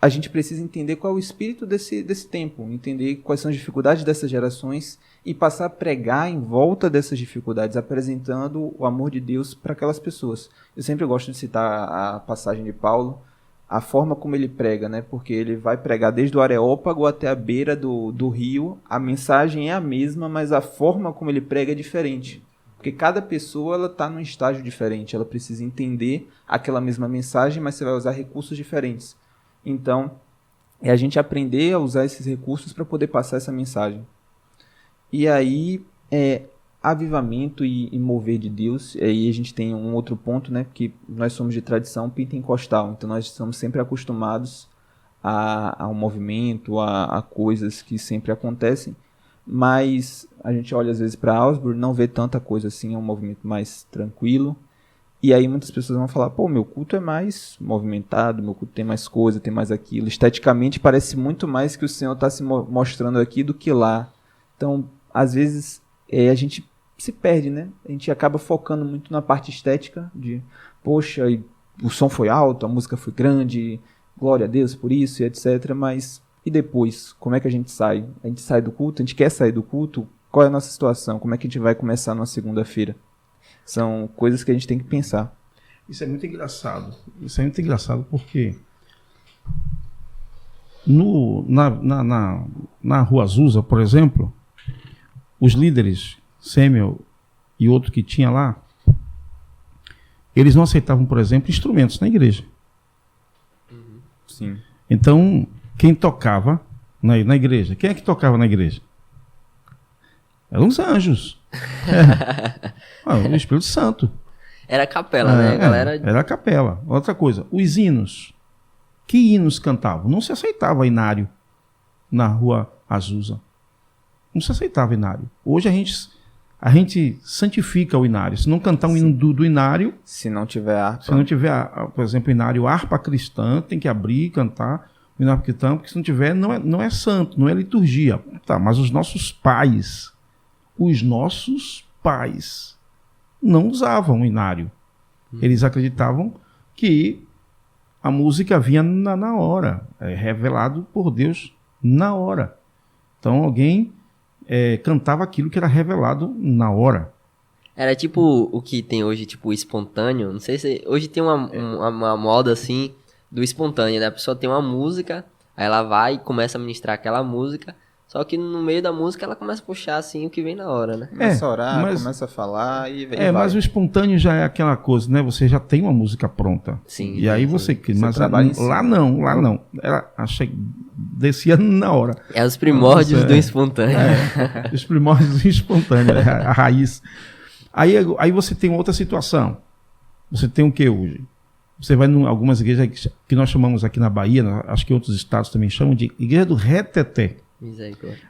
a gente precisa entender qual é o espírito desse tempo, entender quais são as dificuldades dessas gerações e passar a pregar em volta dessas dificuldades, apresentando o amor de Deus para aquelas pessoas. Eu sempre gosto de citar a passagem de Paulo, a forma como ele prega, né? Porque ele vai pregar desde o Areópago até a beira do rio, a mensagem é a mesma, mas a forma como ele prega é diferente. Porque cada pessoa está num estágio diferente, ela precisa entender aquela mesma mensagem, mas você vai usar recursos diferentes. Então, é a gente aprender a usar esses recursos para poder passar essa mensagem. E aí, avivamento e mover de Deus, aí a gente tem um outro ponto, né? Porque nós somos de tradição pentecostal, então nós estamos sempre acostumados a um movimento, a coisas que sempre acontecem, mas a gente olha às vezes para Augsburg, não vê tanta coisa assim, é um movimento mais tranquilo. E aí muitas pessoas vão falar, pô, meu culto é mais movimentado, meu culto tem mais coisa, tem mais aquilo. Esteticamente parece muito mais que o Senhor está se mostrando aqui do que lá. Então, às vezes, a gente se perde, né? A gente acaba focando muito na parte estética, de, poxa, o som foi alto, a música foi grande, glória a Deus por isso e etc. Mas, e depois? Como é que a gente sai? A gente sai do culto? A gente quer sair do culto? Qual é a nossa situação? Como é que a gente vai começar numa segunda-feira? São coisas que a gente tem que pensar. Isso é muito engraçado. Isso é muito engraçado porque na Rua Azusa, por exemplo, os líderes, Samuel e outro que tinha lá, eles não aceitavam, por exemplo, instrumentos na igreja. Sim. Então, quem tocava na igreja? Quem é que tocava na igreja? Eram os anjos. O Espírito Santo. Era a capela, né? A galera... Era a capela. Outra coisa, os hinos. Que hinos cantavam? Não se aceitava inário na Rua Azusa. Não se aceitava inário. Hoje a gente santifica o inário. Se não cantar um hino do inário... Se não tiver harpa. Se não tiver, por exemplo, inário harpa cristã, tem que abrir e cantar o inário cristã, porque se não tiver, não é santo, não é liturgia. Tá, mas os nossos pais não usavam o inário. Eles acreditavam que a música vinha na hora, revelado por Deus na hora. Então alguém cantava aquilo que era revelado na hora. Era tipo o que tem hoje, tipo espontâneo. Não sei se... Hoje tem uma moda assim do espontâneo, né? A pessoa tem uma música, aí ela vai e começa a ministrar aquela música. Só que no meio da música ela começa a puxar assim o que vem na hora, né? Começa a orar, começa a falar e vai. Mas o espontâneo já é aquela coisa, né? Você já tem uma música pronta. Sim. E aí você mas lá não. Ela descia na hora. É os primórdios do espontâneo. Os primórdios do espontâneo, a raiz. Aí você tem outra situação. Você tem o que hoje? Você vai em algumas igrejas que nós chamamos aqui na Bahia, acho que outros estados também chamam de igreja do reteté.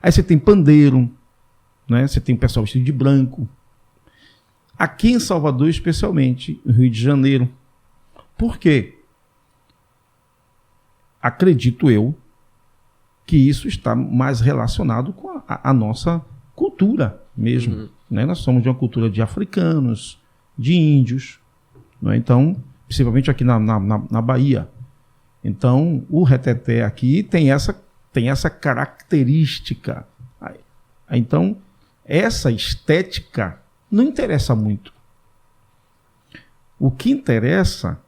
Aí você tem pandeiro, né? Você tem o pessoal vestido de branco. Aqui em Salvador, especialmente, no Rio de Janeiro. Por quê? Acredito eu que isso está mais relacionado com a nossa cultura mesmo. Né? Nós somos de uma cultura de africanos, de índios, né? Então, principalmente aqui na Bahia. Então, o reteté aqui tem essa característica. Então, essa estética não interessa muito. O que interessa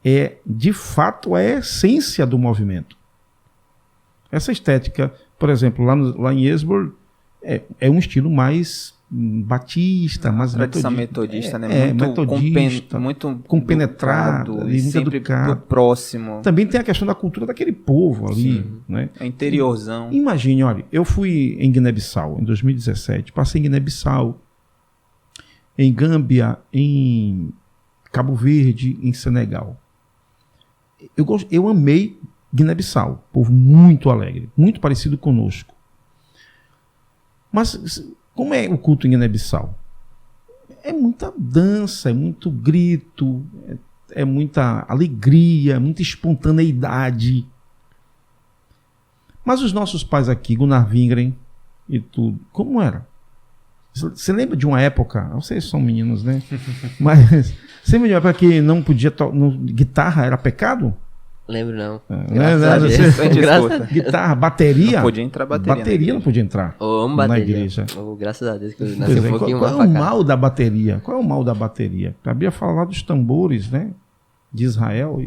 é, de fato, a essência do movimento. Essa estética, por exemplo, lá em Esbor, é um estilo mais batista, mais tradição metodista, né? Muito metodista, muito compenetrado, e sempre do próximo. Também tem a questão da cultura daquele povo ali. Né? É interiorzão. Imagine, olha, eu fui em Guiné-Bissau em 2017, passei em Guiné-Bissau, em Gâmbia, em Cabo Verde, em Senegal. Eu amei Guiné-Bissau, povo muito alegre, muito parecido conosco. Mas como é o culto em Guiné-Bissau? É muita dança, é muito grito, é muita alegria, muita espontaneidade. Mas os nossos pais aqui, Gunnar Wingren e tudo, como era? Você lembra de uma época, vocês são meninos, né? Mas você lembra de uma época que não podia guitarra era pecado? Lembro não. Graças a Deus. Graças a Deus. Guitarra, bateria. Não podia entrar bateria. Bateria não podia entrar. Ô, amo na bateria. igreja. Ô, graças a Deus que eu Pois nasci é, um pouquinho qual mais é o pra cá. mal da bateria? Qual é o mal da bateria? A Bíblia fala lá dos tambores, né? De Israel,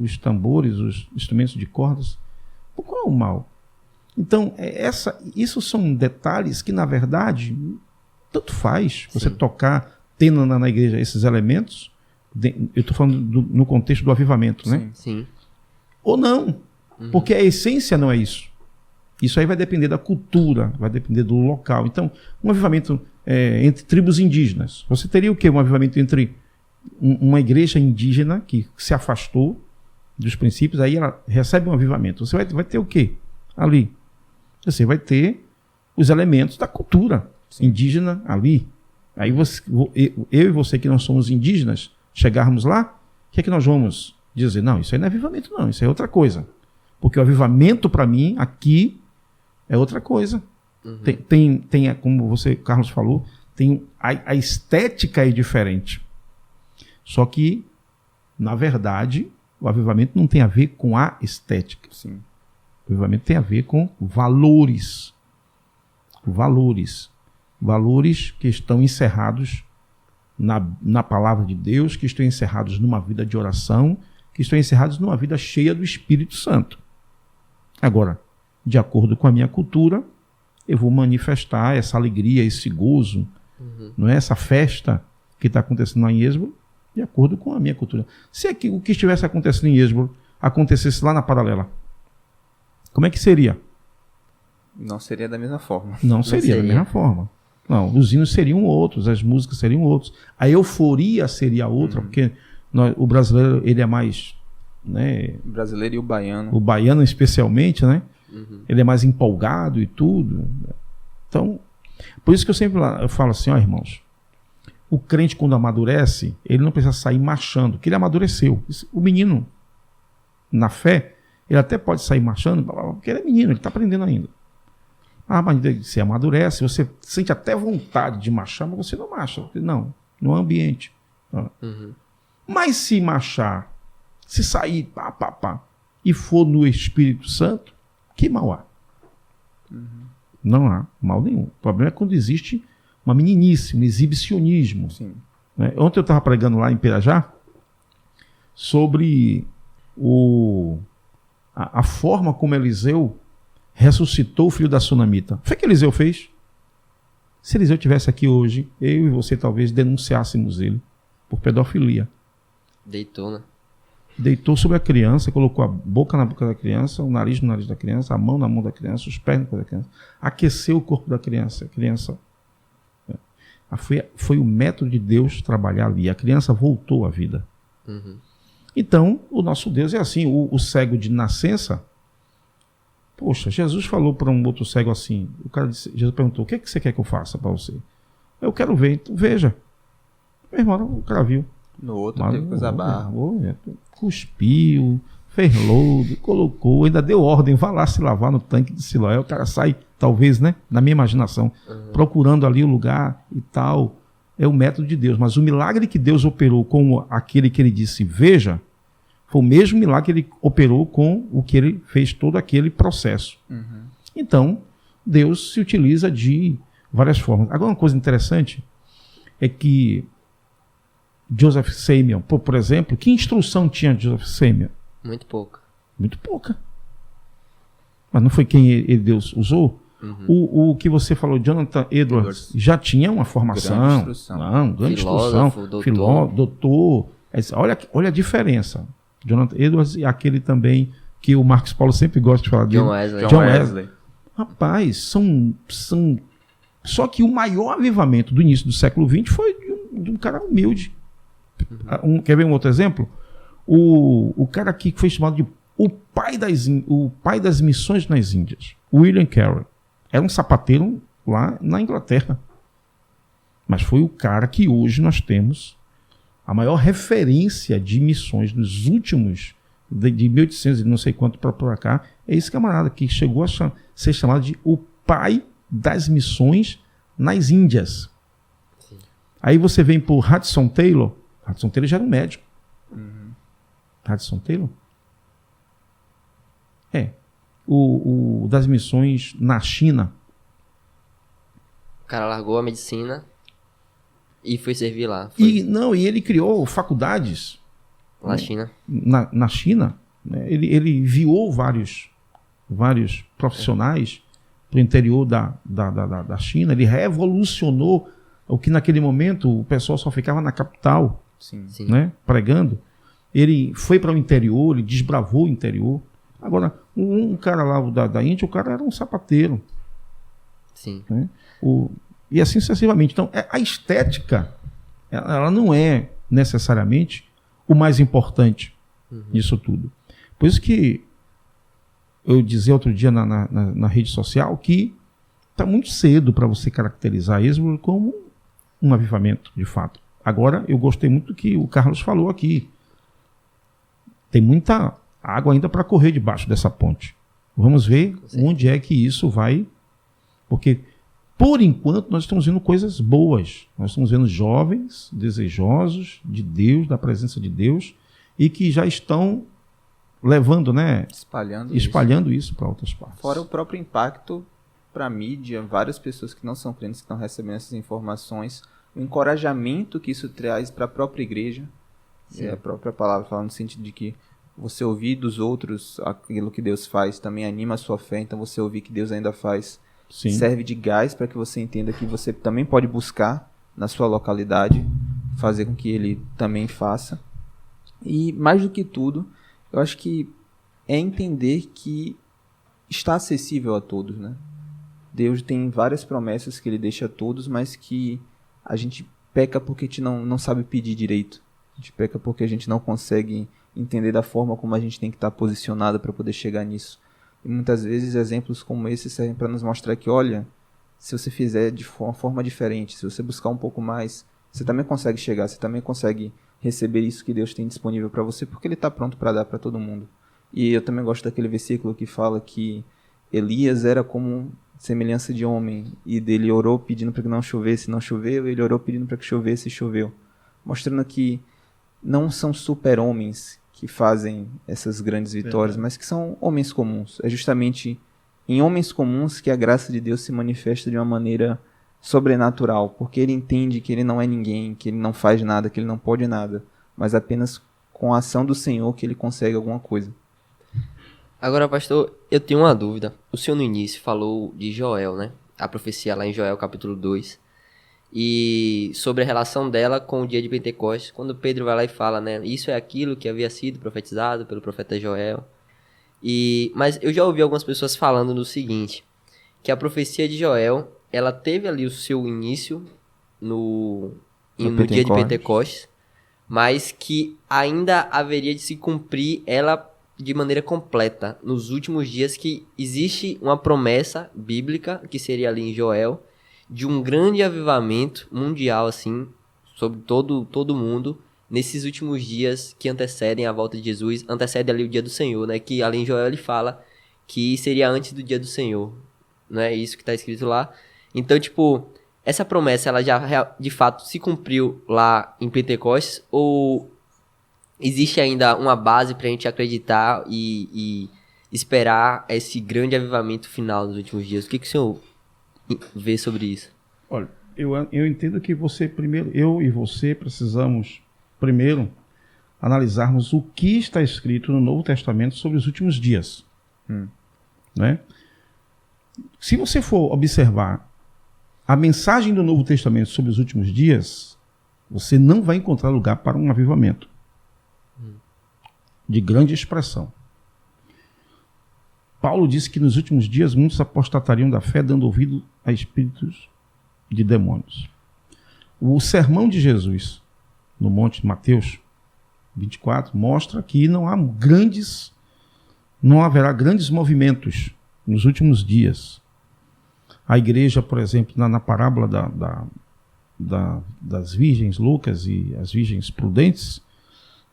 os tambores, os instrumentos de cordas. Qual é o mal? Então, isso são detalhes que, na verdade, tanto faz você tocar, tendo na igreja esses elementos. Eu estou falando no contexto do avivamento, né? Sim. Ou não, porque a essência não é isso. Isso aí vai depender da cultura, vai depender do local. Então, um avivamento entre tribos indígenas. Você teria o quê? Um avivamento entre uma igreja indígena que se afastou dos princípios, aí ela recebe um avivamento. Você vai ter o quê ali? Você vai ter os elementos da cultura indígena ali. Aí eu e você que não somos indígenas, chegarmos lá, o que é que nós vamos dizer? Não, isso aí não é avivamento não, isso é outra coisa. Porque o avivamento para mim aqui é outra coisa. Tem como você, Carlos, falou, tem a estética é diferente. Só que, na verdade, o avivamento não tem a ver com a estética. Sim. O avivamento tem a ver com valores. Valores que estão encerrados na palavra de Deus, que estão encerrados numa vida de oração, que estão encerrados numa vida cheia do Espírito Santo. Agora, de acordo com a minha cultura, eu vou manifestar essa alegria, esse gozo, não é? Essa festa que está acontecendo lá em Êxodo, de acordo com a minha cultura. Se o que estivesse acontecendo em Êxodo acontecesse lá na Paralela, como é que seria? Não seria da mesma forma. Não seria da mesma forma. Não, os hinos seriam outros, as músicas seriam outros. A euforia seria outra, porque o brasileiro ele é mais... né, O brasileiro e o baiano. O baiano especialmente, né? Ele é mais empolgado e tudo. Então, por isso que eu falo assim, ó, irmãos, o crente quando amadurece, ele não precisa sair marchando, porque ele amadureceu. O menino, na fé, ele até pode sair marchando, porque ele é menino, ele está aprendendo ainda. Mas você amadurece, você sente até vontade de marchar, mas você não marcha. Não, no ambiente. Mas se marchar, se sair, e for no Espírito Santo, que mal há? Não há mal nenhum. O problema é quando existe uma meninice, um exibicionismo. Sim. Né? Ontem eu estava pregando lá em Pirajá sobre a forma como Eliseu ressuscitou o filho da sunamita. O que foi que Eliseu fez? Se Eliseu estivesse aqui hoje, eu e você talvez denunciássemos ele por pedofilia. Deitou, né? Deitou sobre a criança, colocou a boca na boca da criança, o nariz no nariz da criança, a mão na mão da criança, os pés na pé da criança. Aqueceu o corpo da criança. A criança... Foi o método de Deus trabalhar ali. A criança voltou à vida. Então, o nosso Deus é assim. O cego de nascença... Poxa, Jesus falou para um outro cego assim. Jesus perguntou, o que é que você quer que eu faça para você? Eu quero ver. Então, veja. Meu irmão, o cara viu. No outro teve que usar barro. Cuspiu, fez lodo, colocou, ainda deu ordem, vá lá se lavar no tanque de Siloé. O cara sai, talvez, né, na minha imaginação, procurando ali o lugar e tal. É o método de Deus. Mas o milagre que Deus operou com aquele que ele disse, veja, foi o mesmo milagre que ele operou com o que ele fez todo aquele processo. Então, Deus se utiliza de várias formas. Agora, uma coisa interessante é que Joseph Samuel, por exemplo, que instrução tinha Joseph Samuel? Muito pouca. Muito pouca. Mas não foi quem Deus usou? O que você falou, Jonathan Edwards, já tinha uma formação. Grande instrução. Grande instrução. Doutor. Olha a diferença. Jonathan Edwards e aquele também que o Marcos Paulo sempre gosta de falar dele. John Wesley. Rapaz, são... Só que o maior avivamento do início do século XX foi de um cara humilde. Quer ver um outro exemplo? O cara aqui que foi chamado de o pai das missões nas Índias, William Carey. Era um sapateiro lá na Inglaterra. Mas foi o cara que hoje nós temos a maior referência de missões nos últimos, de 1800 e não sei quanto para cá, é esse camarada que chegou a ser chamado de o pai das missões nas Índias. Sim. Aí você vem por Hudson Taylor já era um médico. Hudson Taylor? O das missões na China. O cara largou a medicina e foi servir lá. E ele criou faculdades Na China. na China. Né? Ele enviou vários profissionais para o interior da China. Ele revolucionou o que naquele momento o pessoal só ficava na capital, Sim. né, pregando. Ele foi para o interior, ele desbravou o interior. Agora, um cara lá da Índia, o cara era um sapateiro. Sim. Né? E assim sucessivamente. Então, a estética, ela não é necessariamente o mais importante nisso tudo. Por isso que eu dizia outro dia na rede social que está muito cedo para você caracterizar Êxodo como um avivamento, de fato. Agora, eu gostei muito do que o Carlos falou aqui. Tem muita água ainda para correr debaixo dessa ponte. Vamos ver onde é que isso vai. Porque, por enquanto, nós estamos vendo coisas boas. Nós estamos vendo jovens desejosos de Deus, da presença de Deus, e que já estão levando, né? Espalhando isso para outras partes. Fora o próprio impacto para a mídia, várias pessoas que não são crentes que estão recebendo essas informações, o encorajamento que isso traz para a própria igreja, é a própria palavra falando no sentido de que você ouvir dos outros aquilo que Deus faz também anima a sua fé, então você ouvir que Deus ainda faz serve de gás para que você entenda que você também pode buscar na sua localidade, fazer com que ele também faça. E mais do que tudo, eu acho que é entender que está acessível a todos, né? Deus tem várias promessas que ele deixa a todos, mas que a gente peca porque a gente não sabe pedir direito. A gente peca porque a gente não consegue entender da forma como a gente tem que estar posicionado para poder chegar nisso. E muitas vezes exemplos como esse servem para nos mostrar que, olha, se você fizer de uma forma diferente, se você buscar um pouco mais, você também consegue chegar, você também consegue receber isso que Deus tem disponível para você, porque ele está pronto para dar para todo mundo. E eu também gosto daquele versículo que fala que Elias era como semelhança de homem, e dele orou pedindo para que não chovesse, não choveu, ele orou pedindo para que chovesse e choveu. Mostrando que não são super-homens que fazem essas grandes vitórias, mas que são homens comuns. É justamente em homens comuns que a graça de Deus se manifesta de uma maneira sobrenatural, porque ele entende que ele não é ninguém, que ele não faz nada, que ele não pode nada, mas apenas com a ação do Senhor que ele consegue alguma coisa. Agora, pastor, eu tenho uma dúvida. O senhor no início falou de Joel, né? A profecia lá em Joel, capítulo 2. E sobre a relação dela com o dia de Pentecostes, quando Pedro vai lá e fala, né? Isso é aquilo que havia sido profetizado pelo profeta Joel. Mas eu já ouvi algumas pessoas falando no seguinte, que a profecia de Joel, ela teve ali o seu início no dia de Pentecostes, mas que ainda haveria de se cumprir ela de maneira completa nos últimos dias, que existe uma promessa bíblica, que seria ali em Joel, de um grande avivamento mundial, assim, sobre todo mundo, nesses últimos dias que antecedem a volta de Jesus, antecede ali o dia do Senhor, né? Que ali em Joel ele fala que seria antes do dia do Senhor, não é isso que está escrito lá? Então, tipo, essa promessa, ela já de fato se cumpriu lá em Pentecostes, ou existe ainda uma base para a gente acreditar e esperar esse grande avivamento final nos últimos dias? O que o senhor vê sobre isso? Olha, eu entendo que eu e você precisamos primeiro analisarmos o que está escrito no Novo Testamento sobre os últimos dias. Né? Se você for observar a mensagem do Novo Testamento sobre os últimos dias, você não vai encontrar lugar para um avivamento de grande expressão. Paulo disse que nos últimos dias muitos apostatariam da fé, dando ouvido a espíritos de demônios. O sermão de Jesus no Monte de Mateus 24 mostra que não haverá grandes movimentos nos últimos dias. A igreja, por exemplo, na parábola das virgens loucas e as virgens prudentes,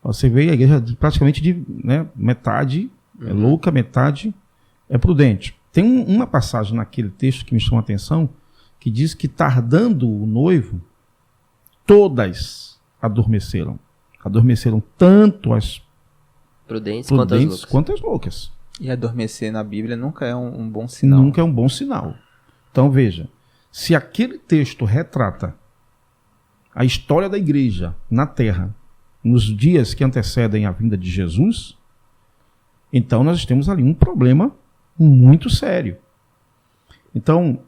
você vê a igreja praticamente metade é louca, metade é prudente. Tem uma passagem naquele texto que me chama a atenção, que diz que, tardando o noivo, todas adormeceram. Adormeceram tanto as Prudentes quanto as loucas. quanto as loucas. E adormecer na Bíblia nunca é um bom sinal. Nunca é um bom sinal. Então veja, se aquele texto retrata a história da igreja na Terra, nos dias que antecedem a vinda de Jesus, então nós temos ali um problema muito sério. Então,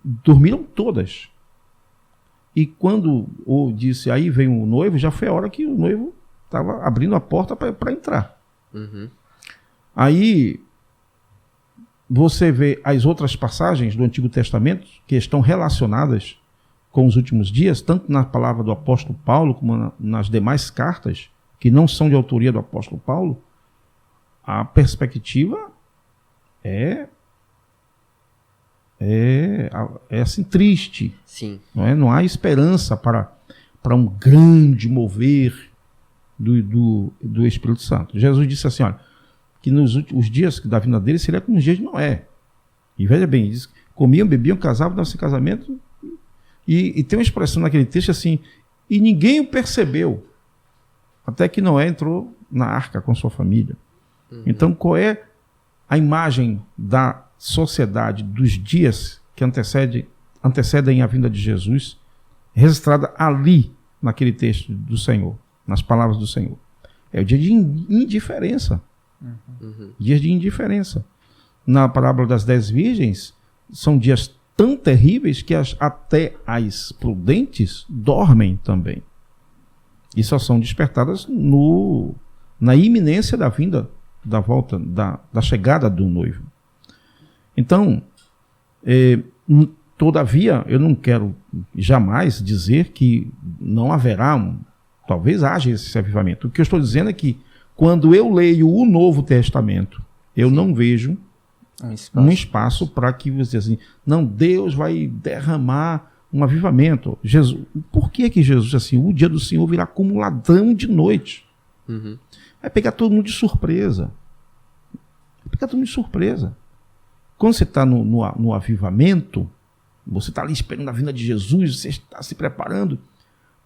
dormiram todas. E quando o disse, aí vem o noivo, já foi a hora que o noivo estava abrindo a porta para entrar. Uhum. Aí você vê as outras passagens do Antigo Testamento que estão relacionadas com os últimos dias, tanto na palavra do apóstolo Paulo como nas demais cartas, que não são de autoria do apóstolo Paulo. A perspectiva é assim triste. Sim. Não há esperança para um grande mover do Espírito Santo. Jesus disse assim, olha, que os dias da vinda dele seria como os dias de Noé. E veja bem, diz, comiam, bebiam, casavam, davam-se casamento. E tem uma expressão naquele texto assim, e ninguém o percebeu, até que Noé entrou na arca com sua família. Uhum. Então, qual é a imagem da sociedade dos dias que antecedem a vinda de Jesus, registrada ali, naquele texto do Senhor, nas palavras do Senhor? É o dia de indiferença. Uhum. Dias de indiferença. Na parábola das 10 virgens, são dias tão terríveis que até as prudentes dormem também. E só são despertadas na iminência da vinda, da volta, da chegada do noivo. Então, todavia, eu não quero jamais dizer que não haverá talvez haja esse avivamento. O que eu estou dizendo é que quando eu leio o Novo Testamento, eu não vejo um espaço para que você assim, não, Deus vai derramar um avivamento. Jesus, por que Jesus assim, o dia do Senhor virá como um ladrão de noite? Uhum. Vai pegar todo mundo de surpresa. Vai pegar todo mundo de surpresa. Quando você está no avivamento, você está ali esperando a vinda de Jesus, você está se preparando,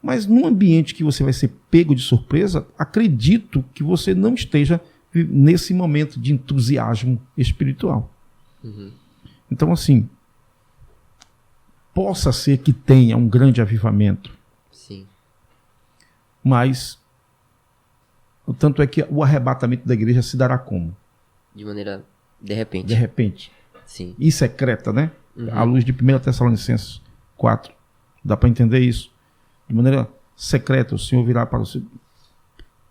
mas num ambiente que você vai ser pego de surpresa, acredito que você não esteja nesse momento de entusiasmo espiritual. Uhum. Então, assim, possa ser que tenha um grande avivamento. Sim. Mas o tanto é que o arrebatamento da igreja se dará como? De maneira de repente. De repente. Sim. E secreta, né? Uhum. À luz de 1 Tessalonicenses 4. Dá para entender isso. De maneira secreta, o Senhor virá para você.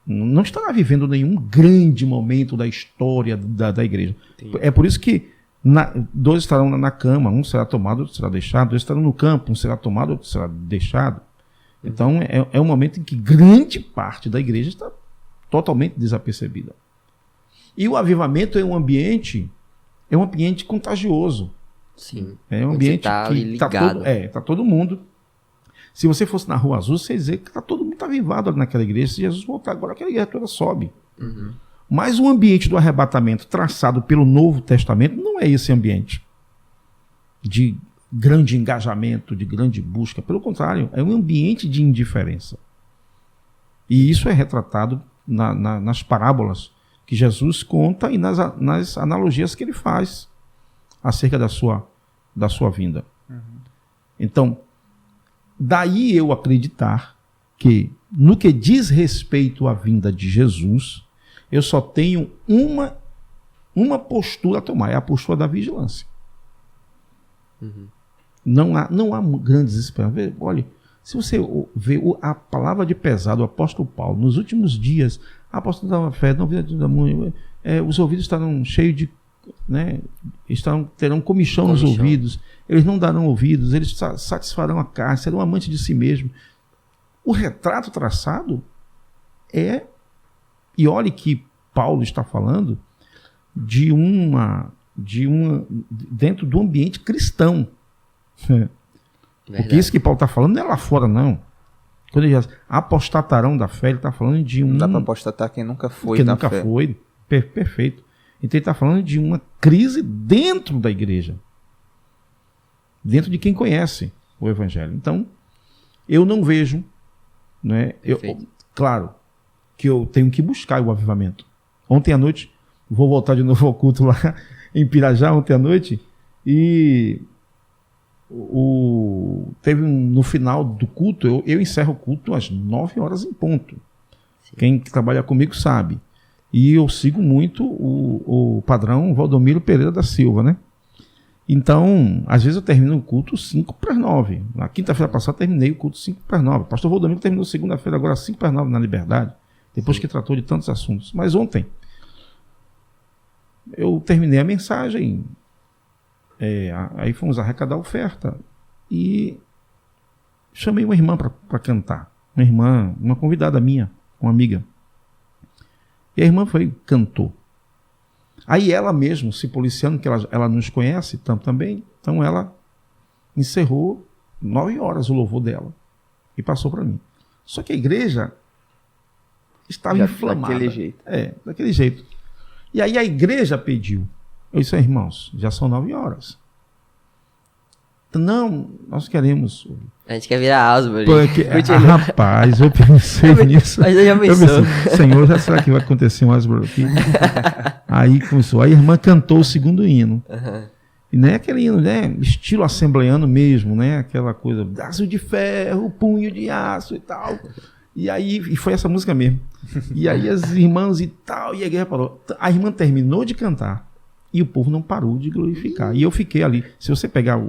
Não estará vivendo nenhum grande momento da história da igreja. Entendi. É por isso que dois estarão na cama, um será tomado, outro será deixado. Dois estarão no campo, um será tomado, outro será deixado. Então é um momento em que grande parte da igreja está totalmente desapercebida. E o avivamento é um ambiente contagioso. Sim. É um ambiente tá que ligado. Tá todo mundo. Se você fosse na Rua Azul, você ia dizer que todo mundo está avivado ali naquela igreja. Se Jesus voltar agora, aquela igreja toda sobe. Uhum. Mas o ambiente do arrebatamento traçado pelo Novo Testamento não é esse ambiente de grande engajamento, de grande busca. Pelo contrário, é um ambiente de indiferença. E isso é retratado nas parábolas que Jesus conta e nas analogias que ele faz acerca da sua vinda. Uhum. Então, daí eu acreditar que, no que diz respeito à vinda de Jesus, eu só tenho uma postura a tomar, é a postura da vigilância. Uhum. Não há grandes esperanças. Olha, se você vê a palavra de pesado do apóstolo Paulo, nos últimos dias, a apóstolo da fé, os ouvidos estarão cheios de... Né, terão comichão nos ouvidos, eles não darão ouvidos, eles satisfarão a carne, serão amantes de si mesmo. O retrato traçado é, e olhe que Paulo está falando de uma dentro do ambiente cristão. Porque isso que Paulo está falando não é lá fora, não. Quando ele diz apostatarão da fé, ele está falando de Não dá para apostatar quem nunca foi quem da nunca fé. foi. Perfeito. Então ele está falando de uma crise dentro da igreja. Dentro de quem conhece o Evangelho. Então, eu não vejo... Né, claro que eu tenho que buscar o avivamento. Ontem à noite, vou voltar de novo ao culto lá em Pirajá, ontem à noite, e teve no final do culto, eu encerro o culto às 9 horas em ponto. Sim. Quem trabalha comigo sabe. E eu sigo muito o padrão Valdomiro Pereira da Silva, né? Então, às vezes eu termino o culto 8:55. Na quinta-feira passada terminei o culto 8:55. Pastor Valdomiro terminou segunda-feira agora 8:55 na Liberdade, depois que tratou de tantos assuntos. Mas ontem eu terminei a mensagem, aí fomos arrecadar a oferta e chamei uma irmã para cantar. Uma irmã, uma convidada minha, uma amiga. E a irmã cantou. Aí ela mesmo, se policiando, que ela nos conhece também, então ela encerrou 9 horas o louvor dela e passou para mim. Só que a igreja estava inflamada. Daquele jeito. Daquele jeito. E aí a igreja pediu. Eu disse, irmãos, já são 9 horas. Não, nós queremos... A gente quer virar Asbury. Rapaz, eu pensei nisso. Mas eu já pensou. Senhor, será que vai acontecer um Asbury aqui? Aí começou. Aí a irmã cantou o segundo hino. Uhum. E não é aquele hino, né? Estilo assembleano mesmo, né? Aquela coisa, braço de ferro, punho de aço e tal. E aí, e foi essa música mesmo. E aí as irmãs e tal, e a igreja parou. A irmã terminou de cantar e o povo não parou de glorificar. E eu fiquei ali. Se você pegar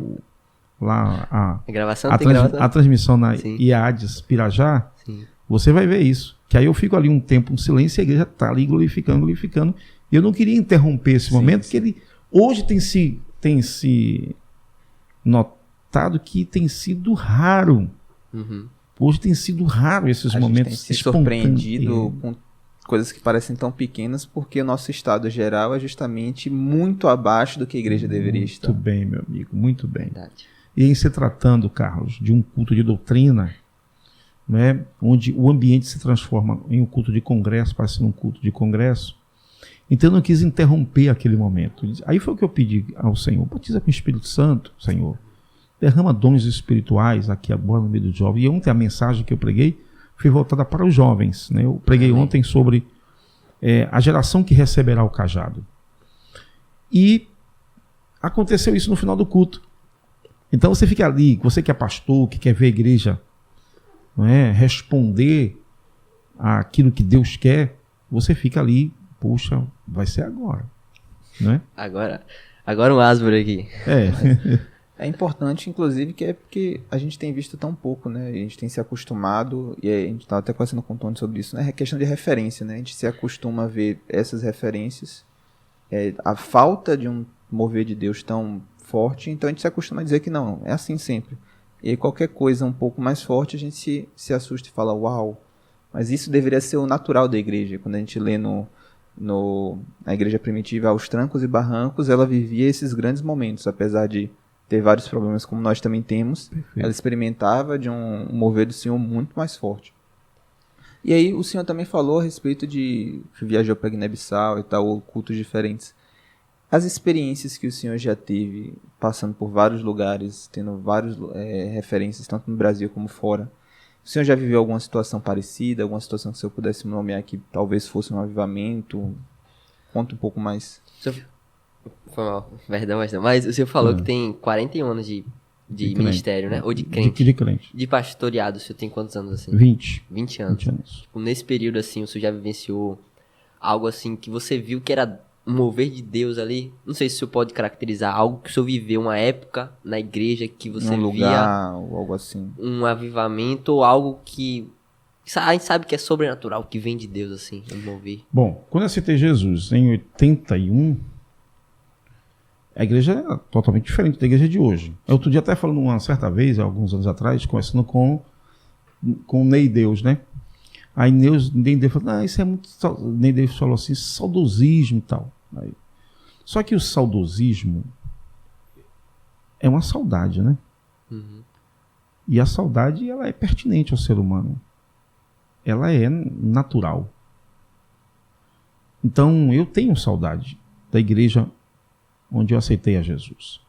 a gravação, a transmissão na IADES Pirajá, sim, você vai ver isso. Que aí eu fico ali um tempo em silêncio e a igreja está ali glorificando. E eu não queria interromper esse momento, porque ele hoje tem se notado que tem sido raro. Uhum. Hoje tem sido raro esses momentos. A gente tem se surpreendido com coisas que parecem tão pequenas, porque o nosso estado geral é justamente muito abaixo do que a igreja deveria estar. Muito bem, meu amigo, muito bem. Verdade. E em se tratando, Carlos, de um culto de doutrina, né, onde o ambiente se transforma em um culto de congresso, parecendo um culto de congresso, então eu não quis interromper aquele momento. Aí foi o que eu pedi ao Senhor: batiza com o Espírito Santo, Senhor. Derrama dons espirituais aqui agora no meio do jovem. E ontem a mensagem que eu preguei foi voltada para os jovens, né? Eu preguei ontem sobre a geração que receberá o cajado. E aconteceu isso no final do culto. Então você fica ali, você que é pastor, que quer ver a igreja, não é, responder àquilo que Deus quer, você fica ali, puxa, vai ser agora, não é? Agora um Asbury aqui. É importante, inclusive, que é porque a gente tem visto tão pouco, né? A gente tem se acostumado, e a gente estava até conversando com o Tony sobre isso, né? É questão de referência, né? A gente se acostuma a ver essas referências, a falta de um mover de Deus tão forte, então a gente se acostuma a dizer que não, é assim sempre. E aí qualquer coisa um pouco mais forte, a gente se assusta e fala, uau, mas isso deveria ser o natural da igreja. Quando a gente lê na igreja primitiva, aos trancos e barrancos, ela vivia esses grandes momentos, apesar de ter vários problemas como nós também temos. Perfeito. Ela experimentava de um mover do Senhor muito mais forte. E aí o Senhor também falou a respeito de que viajou para Guiné-Bissau e tal, ou cultos diferentes. As experiências que o Senhor já teve, passando por vários lugares, tendo várias referências, tanto no Brasil como fora. O Senhor já viveu alguma situação parecida, alguma situação que o Senhor pudesse nomear que talvez fosse um avivamento? Conta um pouco mais. Foi mal, perdão, mas o senhor falou que tem 41 anos de ministério, né? Ou de crente. De crente. De pastoreado, o senhor tem quantos anos assim? 20 anos. 20 anos. Tipo, nesse período assim, o senhor já vivenciou algo assim que você viu que era um mover de Deus ali? Não sei se o senhor pode caracterizar algo que o senhor viveu, uma época na igreja que você via lugar, ou algo assim. Um avivamento ou algo que a gente sabe que é sobrenatural, que vem de Deus assim, um mover. Bom, quando eu aceitei Jesus em 81, a igreja era totalmente diferente da igreja de hoje. Outro dia até falando uma certa vez, alguns anos atrás, conversando com o Ney Deus, né? Aí Ney Deus falou, isso é muito... Ney Deus falou assim, saudosismo e tal. Aí, só que o saudosismo é uma saudade, né? Uhum. E a saudade, ela é pertinente ao ser humano. Ela é natural. Então, eu tenho saudade da igreja onde eu aceitei a Jesus.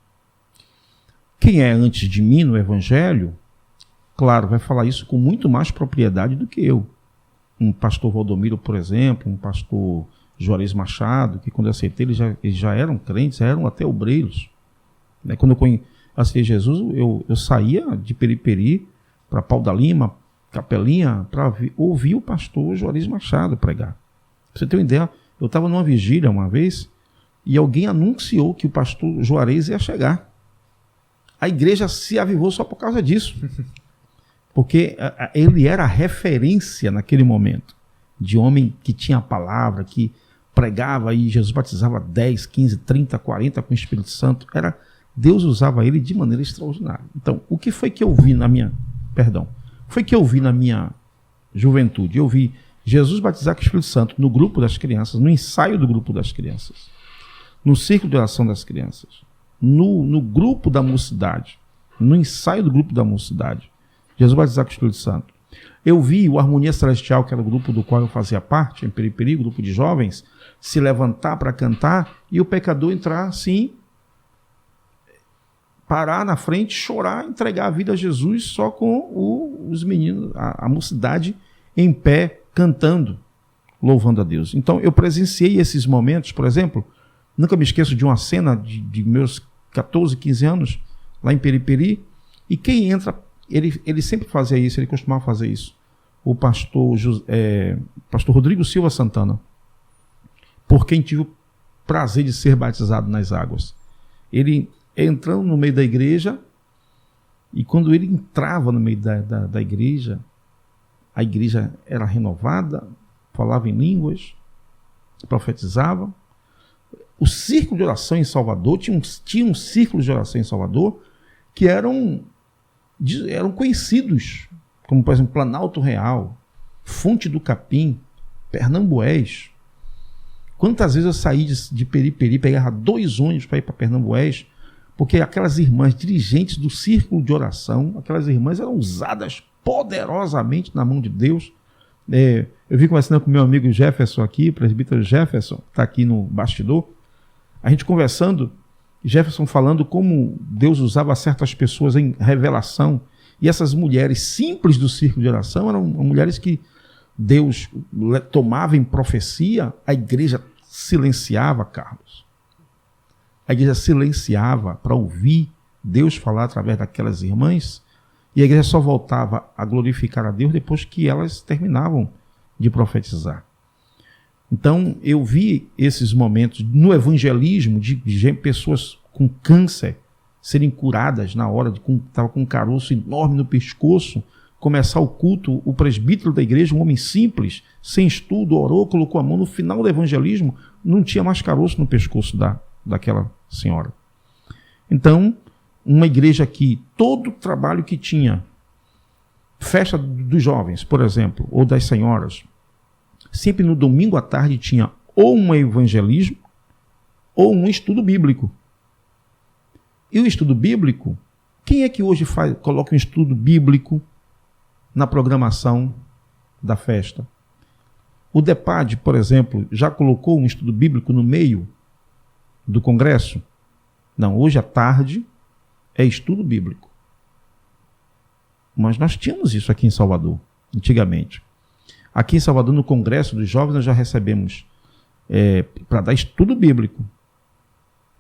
Quem é antes de mim no Evangelho, claro, vai falar isso com muito mais propriedade do que eu. Um pastor Valdomiro, por exemplo, um pastor Juarez Machado, que quando eu aceitei, eles já eram crentes, eram até obreiros. Né? Quando eu aceitei Jesus, eu saía de Periperi para Pau da Lima, Capelinha, para ouvir o pastor Juarez Machado pregar. Pra você ter uma ideia, eu estava numa vigília uma vez e alguém anunciou que o pastor Juarez ia chegar. A igreja se avivou só por causa disso. Porque ele era a referência naquele momento de homem que tinha a palavra, que pregava e Jesus batizava 10, 15, 30, 40 com o Espírito Santo. Deus usava ele de maneira extraordinária. Então, o que foi que eu vi na minha juventude? Eu vi Jesus batizar com o Espírito Santo no grupo das crianças, no ensaio do grupo das crianças, no círculo de oração das crianças, no grupo da mocidade, no ensaio do grupo da mocidade. Jesus batizar com o Espírito Santo. Eu vi o Harmonia Celestial, que era o grupo do qual eu fazia parte, em Periperi, grupo de jovens, se levantar para cantar e o pecador entrar assim, parar na frente, chorar, entregar a vida a Jesus só com os meninos, a mocidade em pé, cantando, louvando a Deus. Então eu presenciei esses momentos, por exemplo, nunca me esqueço de uma cena de meus 14, 15 anos, lá em Periperi, e quem entra, ele sempre fazia isso, ele costumava fazer isso. O pastor Rodrigo Silva Santana, por quem tive o prazer de ser batizado nas águas. Ele entrando no meio da igreja, e quando ele entrava no meio da igreja, a igreja era renovada, falava em línguas, profetizava. O círculo de oração em Salvador, tinha um círculo de oração em Salvador que eram conhecidos, como por exemplo Planalto Real, Fonte do Capim, Pernambués. Quantas vezes eu saí de Periperi, pegava 2 ônibus para ir para Pernambués, porque aquelas irmãs dirigentes do círculo de oração, aquelas irmãs eram usadas poderosamente na mão de Deus. Eu vi conversando com meu amigo Jefferson aqui, presbítero Jefferson, está aqui no bastidor, a gente conversando, Jefferson falando como Deus usava certas pessoas em revelação, e essas mulheres simples do círculo de oração eram mulheres que Deus tomava em profecia, a igreja silenciava, Carlos. A igreja silenciava para ouvir Deus falar através daquelas irmãs, e a igreja só voltava a glorificar a Deus depois que elas terminavam de profetizar. Então, eu vi esses momentos no evangelismo de pessoas com câncer serem curadas na hora, estava com um caroço enorme no pescoço, começar o culto, o presbítero da igreja, um homem simples, sem estudo, orou, colocou a mão, no final do evangelismo, não tinha mais caroço no pescoço daquela senhora. Então, uma igreja que todo o trabalho que tinha, festa dos jovens, por exemplo, ou das senhoras, sempre no domingo à tarde tinha ou um evangelismo ou um estudo bíblico. E o estudo bíblico, quem é que hoje coloca um estudo bíblico na programação da festa? O DEPAD, por exemplo, já colocou um estudo bíblico no meio do congresso? Não, hoje à tarde é estudo bíblico. Mas nós tínhamos isso aqui em Salvador, antigamente. Aqui em Salvador, no Congresso dos Jovens, nós já recebemos para dar estudo bíblico.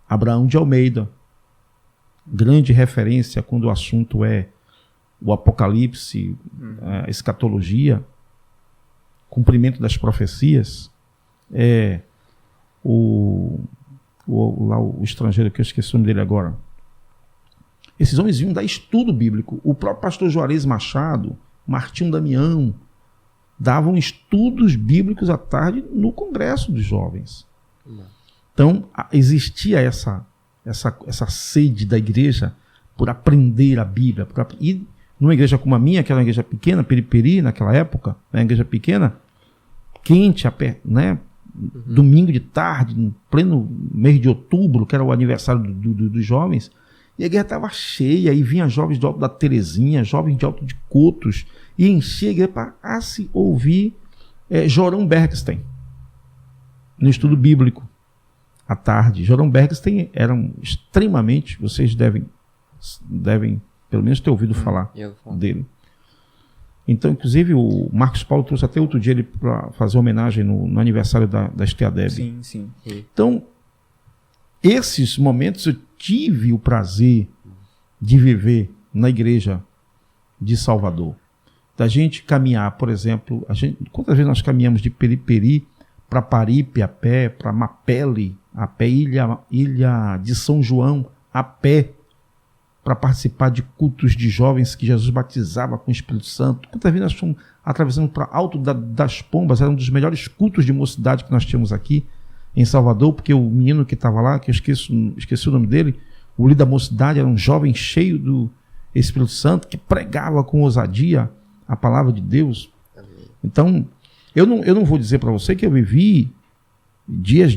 Abraão de Almeida, grande referência quando o assunto é o Apocalipse, a escatologia, cumprimento das profecias. O estrangeiro, que eu esqueci o nome dele agora. Esses homens vinham dar estudo bíblico. O próprio pastor Juarez Machado, Martinho Damião, davam estudos bíblicos à tarde no Congresso dos Jovens. Então, existia essa sede da igreja por aprender a Bíblia. E numa igreja como a minha, que era uma igreja pequena, Periperi, naquela época, né, uma igreja pequena, quente, né, domingo de tarde, no pleno mês de outubro, que era o aniversário dos jovens, e a igreja estava cheia, e vinha jovens de Alto da Terezinha, jovens de Alto de Cotos, e enchia a igreja para se ouvir Jorão Bergstein, no estudo bíblico, à tarde. Jorão Bergstein eram extremamente, vocês devem pelo menos ter ouvido falar dele. Então, inclusive, o Marcos Paulo trouxe até outro dia ele para fazer homenagem no aniversário da STADEB. Sim, sim. Então, esses momentos eu tive o prazer de viver na igreja de Salvador. Da gente caminhar, por exemplo, quantas vezes nós caminhamos de Periperi para Paripe a pé, para Mapele a pé, Ilha de São João a pé, para participar de cultos de jovens que Jesus batizava com o Espírito Santo. Quantas vezes nós fomos atravessando para Alto das Pombas, era um dos melhores cultos de mocidade que nós tínhamos aqui em Salvador, porque o menino que estava lá, que eu esqueci o nome dele, o líder da mocidade, era um jovem cheio do Espírito Santo, que pregava com ousadia a palavra de Deus. Então, eu não vou dizer para você que eu vivi dias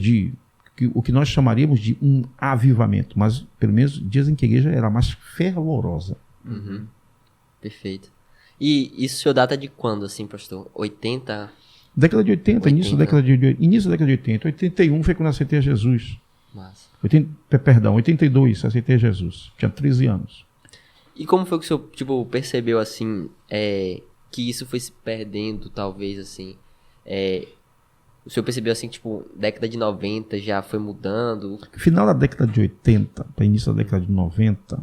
o que nós chamaríamos de um avivamento, mas pelo menos dias em que a igreja era mais fervorosa. Uhum. Perfeito. E isso o senhor data de quando, assim, pastor? 80? Década de 80, início da década de 80. 81 foi quando eu aceitei a Jesus. Massa. 82, aceitei a Jesus. Tinha 13 anos. E como foi que o senhor, tipo, percebeu, assim, que isso foi se perdendo, talvez, assim? O senhor percebeu, assim, tipo, década de 90 já foi mudando? Final da década de 80 para início da década de 90,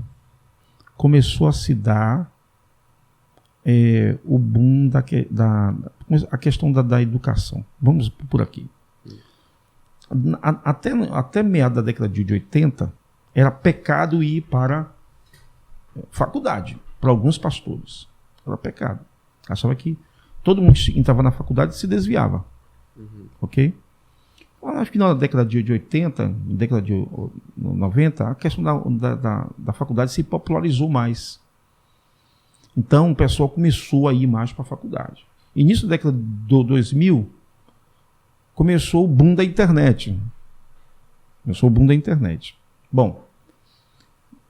começou a se dar o boom a questão da educação. Vamos por aqui. Até meados da década de 80, era pecado ir para faculdade, para alguns pastores. Era pecado. Achava que todo mundo que entrava na faculdade se desviava. Ok? No final da década de 80, década de 90, a questão da faculdade se popularizou mais. Então o pessoal começou a ir mais para a faculdade. Início da década de 2000, começou o boom da internet. Bom,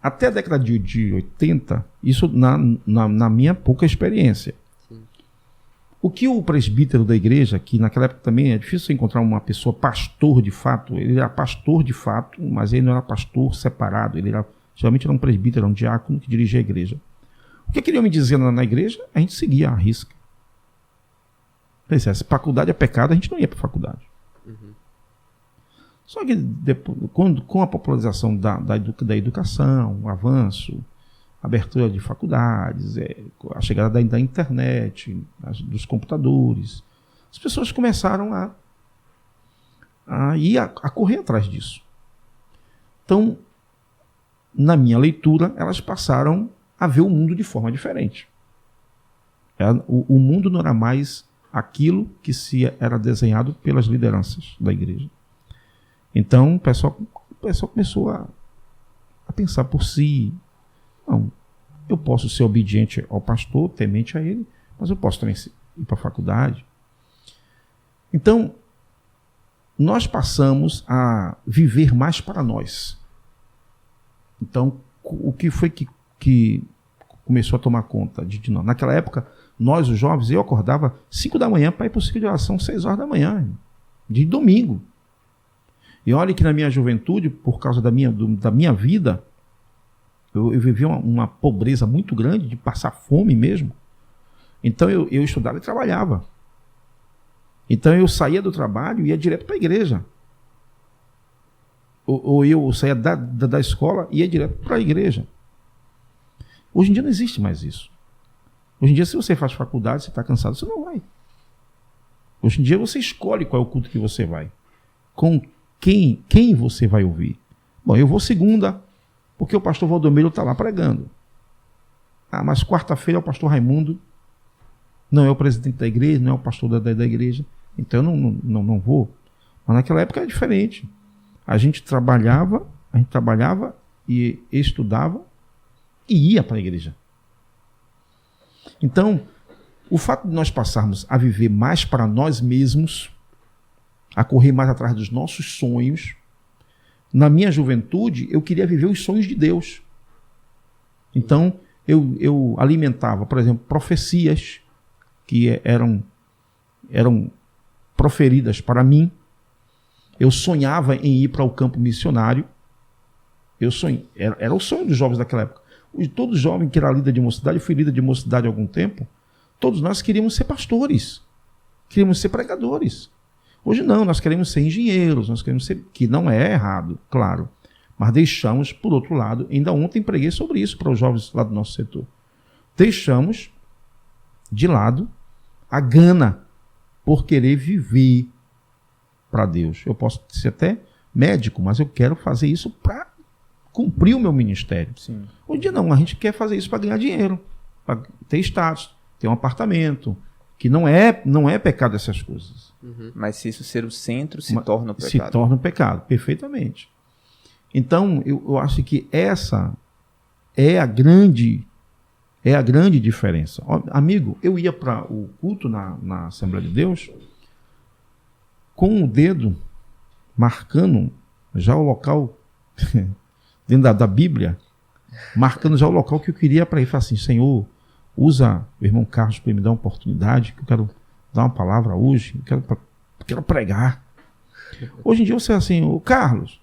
até a década de 80, isso na minha pouca experiência. Sim. O que o presbítero da igreja, que naquela época também é difícil encontrar uma pessoa pastor de fato, ele era pastor de fato, mas ele não era pastor separado, geralmente era um presbítero, era um diácono que dirigia a igreja. O que queriam me dizer na igreja? A gente seguia a risca. Se faculdade é pecado, a gente não ia para a faculdade. Uhum. Só que depois, com a popularização da educação, o avanço, a abertura de faculdades, a chegada da internet, dos computadores, as pessoas começaram a correr atrás disso. Então, na minha leitura, elas passaram a ver o mundo de forma diferente. O mundo não era mais aquilo que era desenhado pelas lideranças da igreja. Então, o pessoal começou a pensar por si. Não, eu posso ser obediente ao pastor, temente a ele, mas eu posso também ir para a faculdade. Então, nós passamos a viver mais para nós. Então, o que foi que começou a tomar conta de nós? Naquela época, nós, os jovens, eu acordava 5 da manhã para ir para o ciclo de oração 6 horas da manhã, de domingo. E olha que na minha juventude, por causa da minha vida, eu vivia uma pobreza muito grande, de passar fome mesmo. Então eu estudava e trabalhava. Então eu saía do trabalho e ia direto para a igreja. Ou eu saía da escola e ia direto para a igreja. Hoje em dia não existe mais isso. Hoje em dia, se você faz faculdade, você está cansado, você não vai. Hoje em dia você escolhe qual é o culto que você vai. Com quem você vai ouvir? Bom, eu vou segunda, porque o pastor Valdomiro está lá pregando. Mas quarta-feira é o pastor Raimundo, não é o presidente da igreja, não é o pastor da igreja, então eu não vou. Mas naquela época era diferente. A gente trabalhava e estudava e ia para a igreja. Então, o fato de nós passarmos a viver mais para nós mesmos, a correr mais atrás dos nossos sonhos. Na minha juventude, eu queria viver os sonhos de Deus. Então, eu alimentava, por exemplo, profecias que eram proferidas para mim. Eu sonhava em ir para o campo missionário. Era o sonho dos jovens daquela época. Todo jovem que era líder de mocidade, eu fui líder de mocidade há algum tempo, todos nós queríamos ser pastores, queríamos ser pregadores. Hoje não, nós queremos ser engenheiros, nós queremos ser, que não é errado, claro, mas deixamos, por outro lado, ainda ontem preguei sobre isso para os jovens lá do nosso setor, deixamos de lado a gana por querer viver para Deus. Eu posso ser até médico, mas eu quero fazer isso para cumprir o meu ministério. Sim. Hoje em dia não, a gente quer fazer isso para ganhar dinheiro, para ter status, ter um apartamento, que não é pecado essas coisas. Mas se isso ser o centro, se torna o pecado. Se torna um pecado, perfeitamente. Então, eu acho que essa é a grande diferença. Ó, amigo, eu ia para o culto na Assembleia de Deus com o dedo marcando já o local, dentro da Bíblia, marcando já o local que eu queria para ir. Falar assim, Senhor, usa o irmão Carlos para me dar uma oportunidade, que eu quero dar uma palavra hoje, eu quero pregar. Hoje em dia você é assim, o Carlos,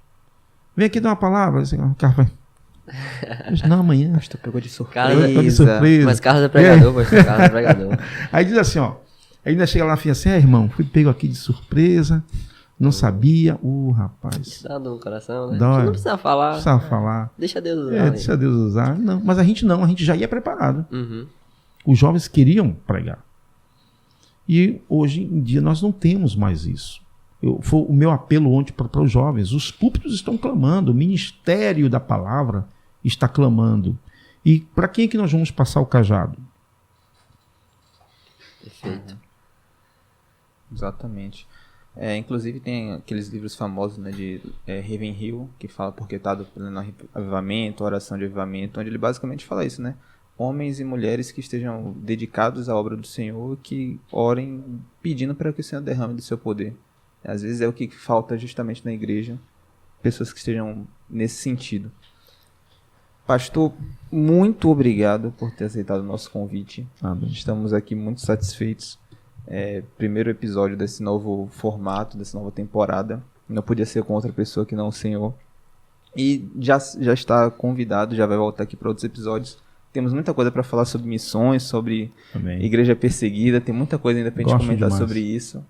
vem aqui dar uma palavra. Assim, o Carlos vai, não, amanhã. Pastor pegou de surpresa. Mas Carlos é pregador, pastor. Carlos é pregador. Aí diz assim, ó, aí ainda chega lá e fala assim, irmão, fui pego aqui de surpresa, não sabia. Rapaz. Dá dor no coração, né? Dói. Não precisa falar. Precisa falar. Deixa Deus usar. Deixa Deus usar. Não, mas a gente já ia preparado. Uhum. Os jovens queriam pregar. E hoje em dia nós não temos mais isso. Foi o meu apelo ontem para os jovens. Os púlpitos estão clamando, o ministério da palavra está clamando. E para quem é que nós vamos passar o cajado? Perfeito. Exatamente. Inclusive tem aqueles livros famosos, né, de Ravenhill, que fala porque está do pleno avivamento, oração de avivamento, onde ele basicamente fala isso, né? Homens e mulheres que estejam dedicados à obra do Senhor, que orem pedindo para que o Senhor derrame do seu poder. Às vezes é o que falta justamente na igreja, pessoas que estejam nesse sentido. Pastor, muito obrigado por ter aceitado o nosso convite. Estamos aqui muito satisfeitos. Primeiro episódio desse novo formato, dessa nova temporada. Não podia ser com outra pessoa que não o Senhor. E já está convidado, já vai voltar aqui para outros episódios. Temos muita coisa para falar sobre missões, sobre igreja perseguida. Tem muita coisa ainda para a gente comentar sobre isso.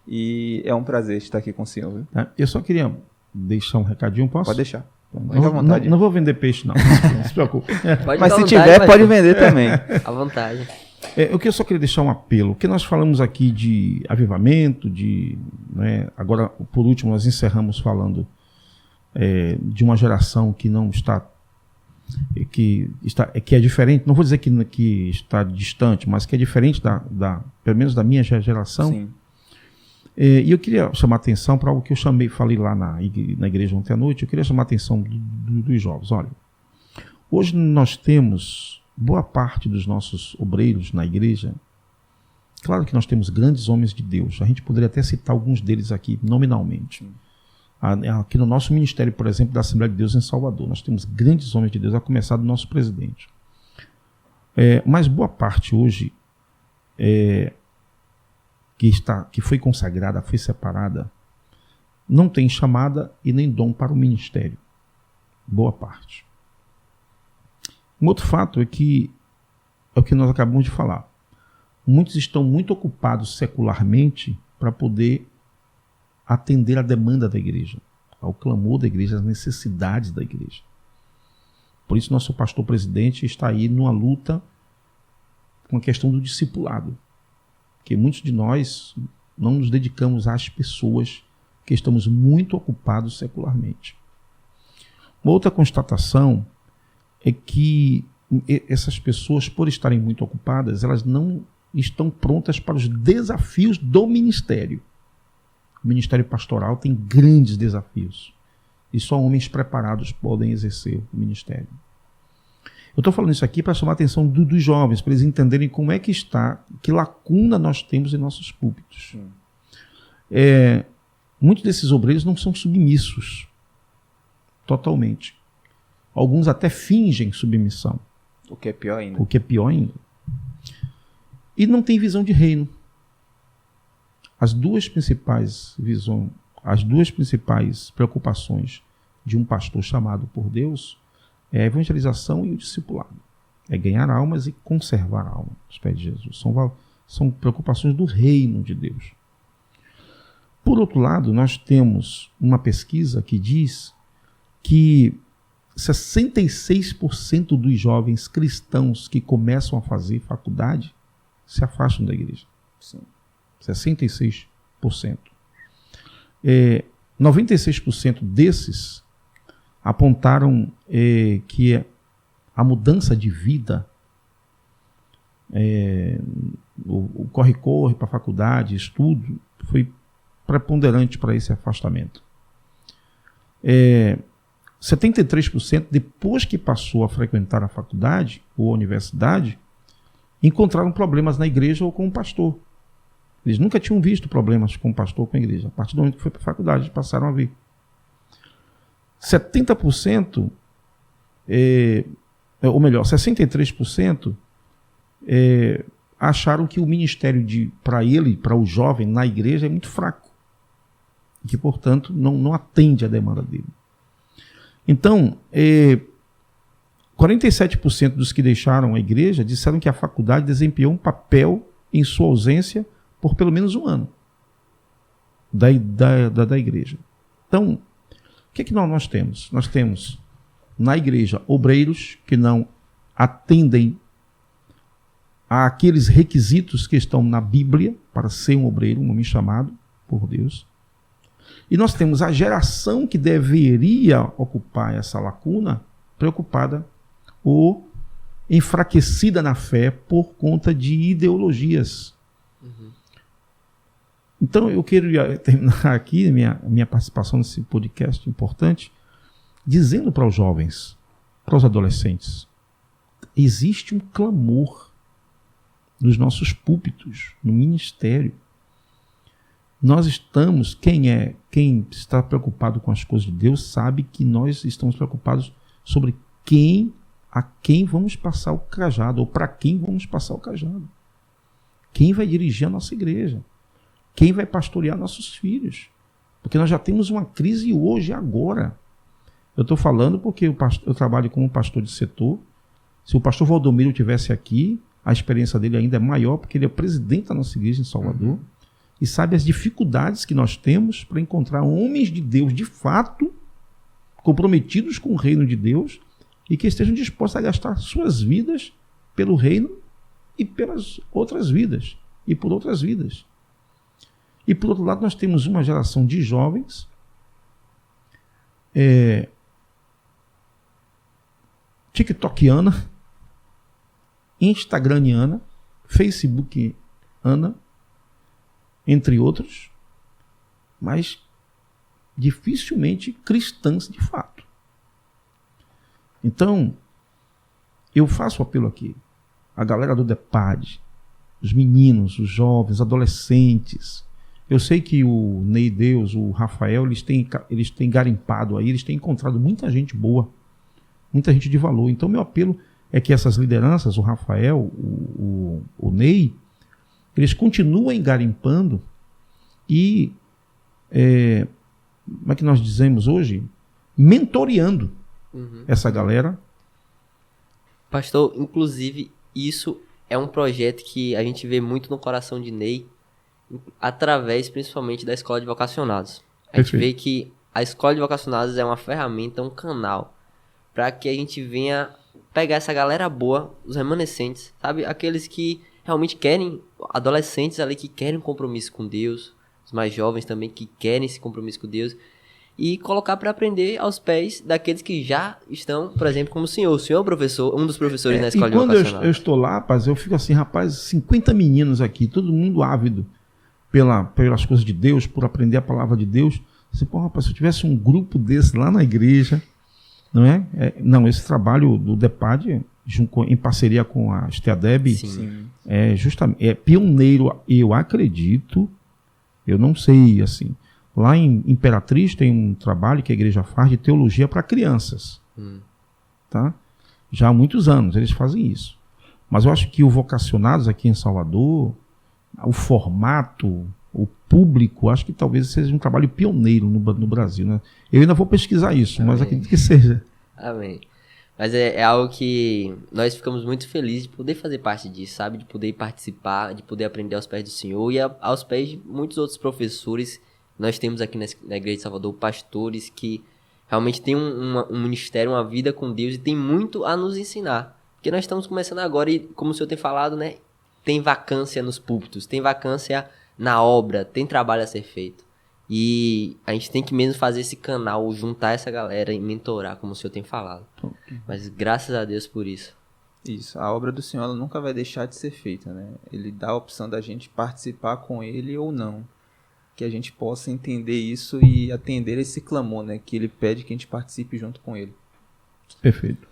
E é um prazer estar aqui com o senhor. Viu? Eu só queria deixar um recadinho, posso? Pode deixar. Fique à vontade. Não vou vender peixe, não. Não se preocupe. Mas se tiver, pode vender também. À vontade. O que eu só queria deixar um apelo, porque nós falamos aqui de avivamento, agora, por último, nós encerramos falando de uma geração que não está, que é diferente, não vou dizer que está distante, mas que é diferente pelo menos da minha geração. Sim. E eu queria chamar a atenção para algo que eu falei lá na igreja ontem à noite. Eu queria chamar a atenção dos jovens. Olha, hoje nós temos boa parte dos nossos obreiros na igreja. Claro que nós temos grandes homens de Deus. A gente poderia até citar alguns deles aqui nominalmente. Aqui no nosso ministério, por exemplo, da Assembleia de Deus em Salvador, nós temos grandes homens de Deus, a começar do nosso presidente. Mas boa parte hoje que foi consagrada, foi separada, não tem chamada e nem dom para o ministério. Boa parte. Um outro fato é o que nós acabamos de falar. Muitos estão muito ocupados secularmente para poder atender a demanda da igreja, ao clamor da igreja, às necessidades da igreja. Por isso nosso pastor presidente está aí numa luta com a questão do discipulado. Porque muitos de nós não nos dedicamos às pessoas, que estamos muito ocupados secularmente. Uma outra constatação é que essas pessoas, por estarem muito ocupadas, elas não estão prontas para os desafios do ministério. O ministério pastoral tem grandes desafios e só homens preparados podem exercer o ministério. Eu estou falando isso aqui para chamar a atenção dos jovens, para eles entenderem como é que está, que lacuna nós temos em nossos púlpitos. Muitos desses obreiros não são submissos, totalmente. Alguns até fingem submissão. O que é pior ainda. E não tem visão de reino. As duas principais preocupações de um pastor chamado por Deus é a evangelização e o discipulado. É ganhar almas e conservar almas aos pés de Jesus. São preocupações do reino de Deus. Por outro lado, nós temos uma pesquisa que diz que 66% dos jovens cristãos que começam a fazer faculdade se afastam da igreja. Sim. 66%. 96% desses apontaram que a mudança de vida, o corre-corre para a faculdade, estudo, foi preponderante para esse afastamento. 73% depois que passou a frequentar a faculdade ou a universidade, encontraram problemas na igreja ou com o pastor. Eles nunca tinham visto problemas com o pastor ou com a igreja. A partir do momento que foi para a faculdade, eles passaram a ver. 70%, ou melhor, 63% acharam que o ministério para ele, para o jovem na igreja, é muito fraco. E que, portanto, não atende à demanda dele. Então, 47% dos que deixaram a igreja disseram que a faculdade desempenhou um papel em sua ausência por pelo menos um ano da igreja. Então, o que nós temos? Nós temos na igreja obreiros que não atendem àqueles requisitos que estão na Bíblia para ser um obreiro, um homem chamado por Deus. E nós temos a geração que deveria ocupar essa lacuna preocupada ou enfraquecida na fé por conta de ideologias. Uhum. Então eu queria terminar aqui minha participação nesse podcast importante dizendo para os jovens, para os adolescentes, existe um clamor nos nossos púlpitos, no ministério. Nós estamos, quem está preocupado com as coisas de Deus sabe que nós estamos preocupados sobre a quem vamos passar o cajado, ou para quem vamos passar o cajado. Quem vai dirigir a nossa igreja? Quem vai pastorear nossos filhos? Porque nós já temos uma crise hoje, agora. Eu estou falando porque eu trabalho como pastor de setor. Se o pastor Valdomiro estivesse aqui, a experiência dele ainda é maior, porque ele é o presidente da nossa igreja em Salvador. Uhum. E sabe as dificuldades que nós temos para encontrar homens de Deus de fato, comprometidos com o reino de Deus, e que estejam dispostos a gastar suas vidas pelo reino e pelas outras vidas, e por outras vidas. E por outro lado, nós temos uma geração de jovens tiktokiana, instagramiana, facebookiana, entre outros, mas dificilmente cristãs de fato. Então, eu faço apelo aqui, a galera do DEPAD, os meninos, os jovens, adolescentes. Eu sei que o Ney Deus, o Rafael, eles têm garimpado aí, eles têm encontrado muita gente boa, muita gente de valor. Então, meu apelo é que essas lideranças, o Rafael, o Ney, eles continuam garimpando e, como é que nós dizemos hoje? Mentoreando essa galera. Pastor, inclusive, isso é um projeto que a gente vê muito no coração de Ney, através principalmente da Escola de Vocacionados. A gente vê que a Escola de Vocacionados é uma ferramenta, um canal, para que a gente venha pegar essa galera boa, os remanescentes, sabe? Aqueles que realmente querem, adolescentes ali que querem um compromisso com Deus, os mais jovens também que querem esse compromisso com Deus, e colocar para aprender aos pés daqueles que já estão, por exemplo, como o senhor é o professor, um dos professores na Escola de Vocacionados. Quando eu estou lá, rapaz, eu fico assim, rapaz, 50 meninos aqui, todo mundo ávido pelas coisas de Deus, por aprender a palavra de Deus. Assim, pô, rapaz, se eu tivesse um grupo desse lá na igreja, não é? Não, esse trabalho do DEPAD, em parceria com a STEADEB, é pioneiro, eu acredito, eu não sei, assim, lá em Imperatriz tem um trabalho que a igreja faz de teologia para crianças, tá? Já há muitos anos eles fazem isso, mas eu acho que o Vocacionados aqui em Salvador, o formato, o público, acho que talvez seja um trabalho pioneiro no Brasil, né? Eu ainda vou pesquisar isso, mas acredito que seja. Amém. Mas é algo que nós ficamos muito felizes de poder fazer parte disso, sabe? De poder participar, de poder aprender aos pés do Senhor e aos pés de muitos outros professores. Nós temos aqui na Igreja de Salvador pastores que realmente têm um ministério, uma vida com Deus e tem muito a nos ensinar. Porque nós estamos começando agora e, como o senhor tem falado, né? Tem vacância nos púlpitos, tem vacância na obra, tem trabalho a ser feito. E a gente tem que mesmo fazer esse canal, juntar essa galera e mentorar, como o senhor tem falado. Mas graças a Deus por isso. Isso, a obra do Senhor ela nunca vai deixar de ser feita, né? Ele dá a opção da gente participar com ele ou não. Que a gente possa entender isso e atender esse clamor, né? Que ele pede que a gente participe junto com ele. Perfeito.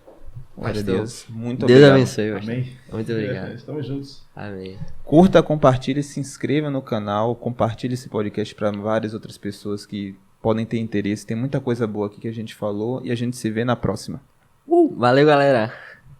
Glória a Deus. Muito Deus obrigado. abençoe, pastor. Amém. Muito obrigado. Estamos juntos. Amém. Curta, compartilhe, se inscreva no canal, compartilhe esse podcast para várias outras pessoas que podem ter interesse. Tem muita coisa boa aqui que a gente falou e a gente se vê na próxima. Valeu, galera.